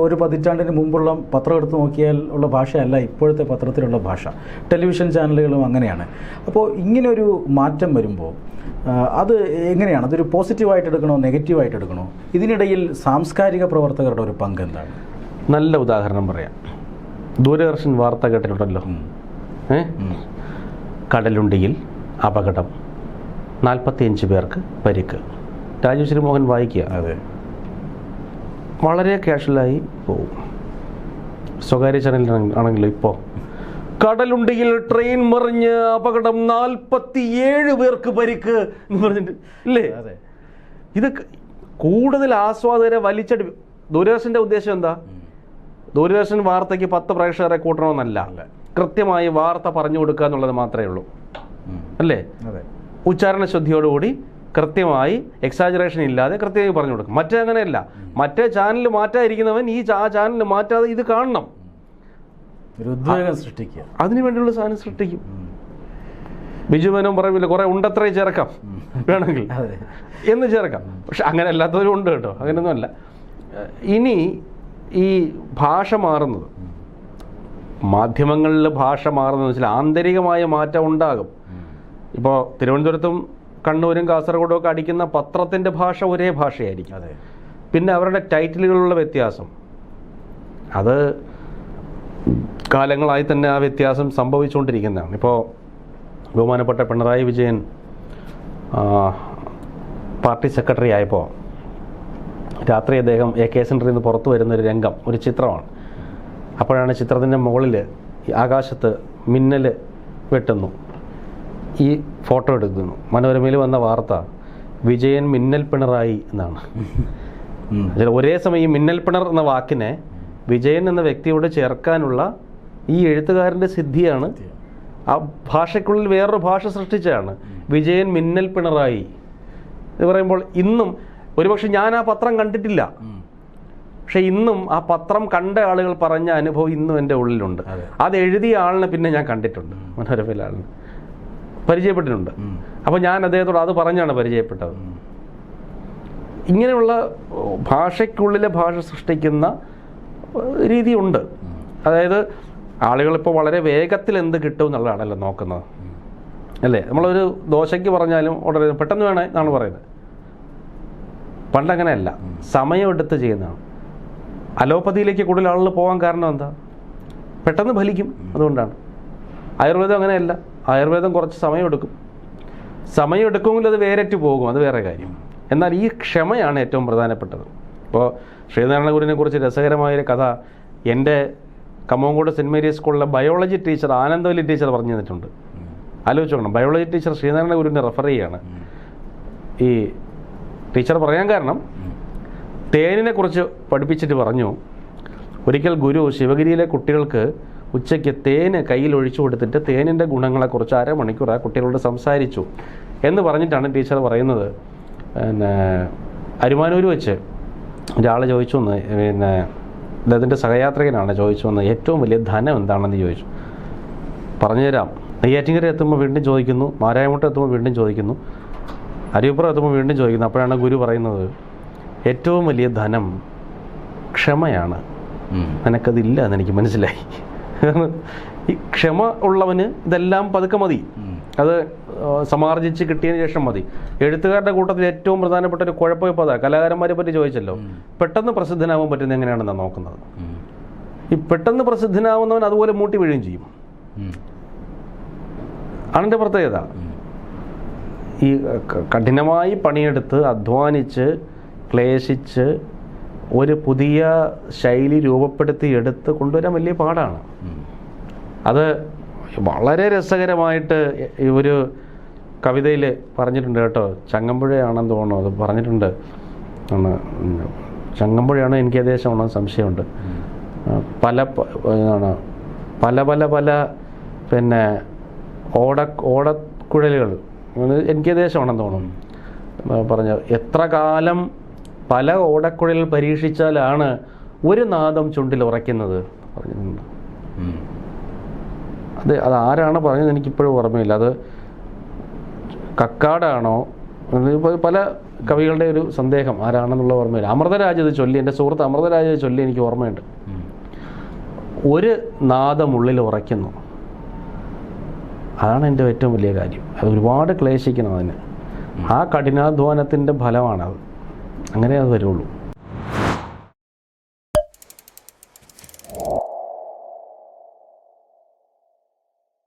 ഒരു പതിറ്റാണ്ടിന് മുമ്പുള്ള പത്രം എടുത്ത് നോക്കിയാൽ ഉള്ള ഭാഷയല്ല ഇപ്പോഴത്തെ പത്രത്തിലുള്ള ഭാഷ. ടെലിവിഷൻ ചാനലുകളും അങ്ങനെയാണ്. അപ്പോൾ ഇങ്ങനൊരു മാറ്റം വരുമ്പോൾ അത് എങ്ങനെയാണ്? അതൊരു പോസിറ്റീവായിട്ട് എടുക്കണോ നെഗറ്റീവായിട്ട് എടുക്കണോ? ഇതിനിടയിൽ സാംസ്കാരിക പ്രവർത്തകരുടെ ഒരു പങ്ക് എന്താണ്? നല്ല ഉദാഹരണം പറയാം. ദൂരദർശൻ വാർത്ത കേട്ടിട്ടുണ്ടല്ലോ. കടലുണ്ടിയിൽ അപകടം, 45 പേർക്ക് പരിക്ക്. രാജശ്രീ മോഹൻ വായിക്കുക. അതെ, വളരെ കാഷ്വലായി പോവും. സ്വകാര്യ ചാനലിലാണെങ്കിലും ഇപ്പോൾ കടലുണ്ടിയിൽ ട്രെയിൻ മറിഞ്ഞ് അപകടം, 47 പേർക്ക് പരിക്ക് എന്ന് പറഞ്ഞിട്ട് ഇല്ലേ? ഇത് കൂടുതൽ ആസ്വാദകരെ വലിച്ചടി. ദൂരദർശൻ്റെ ഉദ്ദേശം എന്താ? ദൂരദർശൻ വാർത്തയ്ക്ക് 10 പ്രേക്ഷകരെ കൂട്ടണമെന്നല്ല, കൃത്യമായി വാർത്ത പറഞ്ഞു കൊടുക്കുക എന്നുള്ളത് മാത്രമേ ഉള്ളൂ, അല്ലേ? ഉച്ചാരണ ശുദ്ധിയോടുകൂടി കൃത്യമായി എക്സാജറേഷൻ ഇല്ലാതെ കൃത്യമായി പറഞ്ഞു കൊടുക്കും. മറ്റേ അങ്ങനെയല്ല. മറ്റേ ചാനൽ മാറ്റാതിരിക്കുന്നവൻ ആ ചാനൽ മാറ്റാതെ ഇത് കാണണം, സൃഷ്ടിക്കുക, അതിനു വേണ്ടിയുള്ള സാധനം സൃഷ്ടിക്കും. ബിജുമേനോൻ പറയില്ല കുറെ ഉണ്ടത്രേ ചേർക്കാം വേണമെങ്കിൽ എന്ന് ചേർക്കാം. പക്ഷെ അങ്ങനെ അല്ലാത്തവരും ഉണ്ട് കേട്ടോ, അങ്ങനെയൊന്നും അല്ല. ഇനി ഈ ഭാഷ മാറുന്നത്, മാധ്യമങ്ങളിൽ ഭാഷ മാറുന്നത് വെച്ചാൽ ആന്തരികമായ മാറ്റം ഉണ്ടാകും. ഇപ്പോൾ തിരുവനന്തപുരത്തും കണ്ണൂരും കാസർഗോഡും ഒക്കെ അടിക്കുന്ന പത്രത്തിൻ്റെ ഭാഷ ഒരേ ഭാഷയായിരിക്കും. പിന്നെ അവരുടെ ടൈറ്റിലുകളുള്ള വ്യത്യാസം, അത് കാലങ്ങളായി തന്നെ ആ വ്യത്യാസം സംഭവിച്ചുകൊണ്ടിരിക്കുന്നതാണ്. ഇപ്പോൾ ബഹുമാനപ്പെട്ട പിണറായി വിജയൻ പാർട്ടി സെക്രട്ടറി ആയപ്പോൾ രാത്രി അദ്ദേഹം AK സെൻറ്ററിൽ നിന്ന് പുറത്തു വരുന്നൊരു രംഗം, ഒരു ചിത്രമാണ്. അപ്പോഴാണ് ചിത്രത്തിൻ്റെ മുകളിൽ ആകാശത്ത് മിന്നൽ വെട്ടുന്നു. ഈ ഫോട്ടോ എടുക്കുന്നു. മനോരമയിൽ വന്ന വാർത്ത വിജയൻ മിന്നൽ പിണറായി എന്നാണ്. ഒരേ സമയം ഈ മിന്നൽ പിണർ എന്ന വാക്കിനെ വിജയൻ എന്ന വ്യക്തിയോട് ചേർക്കാനുള്ള ഈ എഴുത്തുകാരൻ്റെ സിദ്ധിയാണ്. ആ ഭാഷയ്ക്കുള്ളിൽ വേറൊരു ഭാഷ സൃഷ്ടിച്ചാണ് വിജയൻ മിന്നൽ പിണറായി എന്ന് പറയുമ്പോൾ. ഇന്നും ഒരുപക്ഷെ ഞാൻ ആ പത്രം കണ്ടിട്ടില്ല, പക്ഷെ ഇന്നും ആ പത്രം കണ്ട ആളുകൾ പറഞ്ഞ അനുഭവം ഇന്നും എൻ്റെ ഉള്ളിലുണ്ട്. അത് എഴുതിയ ആളിനെ പിന്നെ ഞാൻ കണ്ടിട്ടുണ്ട്, മനോരമയിലെ ആളിനെ പരിചയപ്പെട്ടിട്ടുണ്ട്. അപ്പോൾ ഞാൻ അദ്ദേഹത്തോട് അത് പറഞ്ഞാണ് പരിചയപ്പെട്ടത്. ഇങ്ങനെയുള്ള ഭാഷയ്ക്കുള്ളിലെ ഭാഷ സൃഷ്ടിക്കുന്ന രീതിയുണ്ട്. അതായത് ആളുകളിപ്പോൾ വളരെ വേഗത്തിൽ എന്ത് കിട്ടും എന്നുള്ളതാണല്ലോ നോക്കുന്നത്, അല്ലേ? നമ്മളൊരു ദോശയ്ക്ക് പറഞ്ഞാലും ഉടനെ പെട്ടെന്ന് വേണേ എന്നാണ് പറയുന്നത്. പണ്ടങ്ങനെയല്ല, സമയമെടുത്ത് ചെയ്യുന്നതാണ്. അലോപ്പതിയിലേക്ക് കൂടുതൽ ആളുകൾ പോകാൻ കാരണം എന്താ? പെട്ടെന്ന് ഫലിക്കും, അതുകൊണ്ടാണ്. ആയുർവേദം അങ്ങനെയല്ല. ആയുർവേദം കുറച്ച് സമയമെടുക്കും. സമയമെടുക്കുമെങ്കിൽ അത് വേരറ്റ് പോകും, അത് വേറെ കാര്യം. എന്നാൽ ഈ ക്ഷമയാണ് ഏറ്റവും പ്രധാനപ്പെട്ടത്. ഇപ്പോൾ ശ്രീനാരായണ ഗുരുവിനെ കുറിച്ച് രസകരമായൊരു കഥ എൻ്റെ കമ്മോങ്കോട് സെൻറ് മേരീസ് സ്കൂളിലെ ബയോളജി ടീച്ചർ ആനന്ദവല്ലി ടീച്ചർ പറഞ്ഞു തന്നിട്ടുണ്ട്. ആലോചിച്ച് നോക്കണം, ബയോളജി ടീച്ചർ ശ്രീനാരായണ ഗുരുവിനെ റെഫർ ചെയ്യുകയാണ്. ഈ ടീച്ചർ പറയാൻ കാരണം തേനിനെ കുറിച്ച് പഠിപ്പിച്ചിട്ട് പറഞ്ഞു, ഒരിക്കൽ ഗുരു ശിവഗിരിയിലെ കുട്ടികൾക്ക് ഉച്ചയ്ക്ക് തേന് കയ്യിൽ ഒഴിച്ചു കൊടുത്തിട്ട് തേനിൻ്റെ ഗുണങ്ങളെക്കുറിച്ച് അരമണിക്കൂർ ആ കുട്ടികളോട് സംസാരിച്ചു എന്ന് പറഞ്ഞിട്ടാണ് ടീച്ചർ പറയുന്നത്. പിന്നെ അരുമാനൂർ വെച്ച് ഒരാൾ ചോദിച്ചു വന്ന്, പിന്നെ അദ്ദേഹത്തിൻ്റെ സഹയാത്രികനാണ് ചോദിച്ചു വന്ന്, ഏറ്റവും വലിയ ധനം എന്താണെന്ന് ചോദിച്ചു. പറഞ്ഞുതരാം. നെയ്യാറ്റിൻകര എത്തുമ്പോൾ വീണ്ടും ചോദിക്കുന്നു, മാരായമുട്ട എത്തുമ്പോൾ വീണ്ടും ചോദിക്കുന്നു, അരിയപ്പുറം എത്തുമ്പോൾ വീണ്ടും ചോദിക്കുന്നു. അപ്പോഴാണ് ഗുരു പറയുന്നത്, ഏറ്റവും വലിയ ധനം ക്ഷമയാണ്. നിനക്കതില്ല എന്നെനിക്ക് മനസ്സിലായി. ഈ ക്ഷമ ഉള്ളവന് ഇതെല്ലാം പതുക്കെ മതി, അത് സമാർജിച്ച് കിട്ടിയതിന് ശേഷം മതി. എഴുത്തുകാരുടെ കൂട്ടത്തിൽ ഏറ്റവും പ്രധാനപ്പെട്ട ഒരു കുഴപ്പം ഇപ്പോൾ അതാ. കലാകാരന്മാരെ പറ്റി ചോദിച്ചല്ലോ, പെട്ടെന്ന് പ്രസിദ്ധനാവാൻ പറ്റുന്നത് എങ്ങനെയാണെന്നാണ് നോക്കുന്നത്. ഈ പെട്ടെന്ന് പ്രസിദ്ധനാവുന്നവൻ അതുപോലെ മൂട്ടി വീഴുകയും ചെയ്യും. ആണെൻ്റെ പ്രത്യേകത. ഈ കഠിനമായി പണിയെടുത്ത് അധ്വാനിച്ച് ക്ലേശിച്ച് ഒരു പുതിയ ശൈലി രൂപപ്പെടുത്തി എടുത്ത് കൊണ്ടുവരാൻ വലിയ പാടാണ്. അത് വളരെ രസകരമായിട്ട് ഒരു കവിതയിൽ പറഞ്ഞിട്ടുണ്ട് കേട്ടോ. ചങ്ങമ്പുഴയാണെന്ന് തോന്നുന്നു അത് പറഞ്ഞിട്ടുണ്ട്. ചങ്ങമ്പുഴയാണോ എനിക്ക് ഏകദേശമാണോ സംശയമുണ്ട്. പല പല പല പിന്നെ ഓടക്കുഴലുകൾ എനിക്ക് ഏകദേശമാണെന്ന് തോന്നുന്നു പറഞ്ഞ, എത്ര കാലം പല ഓടക്കുഴലുകൾ പരീക്ഷിച്ചാലാണ് ഒരു നാദം ചുണ്ടിൽ ഉറയ്ക്കുന്നത് പറഞ്ഞിട്ടുണ്ട്. അത് ആരാണ് പറഞ്ഞത് എനിക്കിപ്പോഴും ഓർമ്മയില്ല. അത് കക്കാടാണോ, പല കവികളുടെ ഒരു സന്ദേഹം, ആരാണെന്നുള്ള ഓർമ്മയില്ല. അമൃതരാജ് ഇത് ചൊല്ലി, എൻ്റെ സുഹൃത്ത് അമൃതരാജ് ഇത് ചൊല്ലി എനിക്ക് ഓർമ്മയുണ്ട്. ഒരു നാദം ഉള്ളിൽ ഉറയ്ക്കുന്നു, അതാണ് എൻ്റെ ഏറ്റവും വലിയ കാര്യം. അത് ഒരുപാട് ക്ലേശിക്കണം അതിന്. ആ കഠിനാധ്വാനത്തിൻ്റെ ഫലമാണത്. അങ്ങനെ അത് വരുള്ളൂ.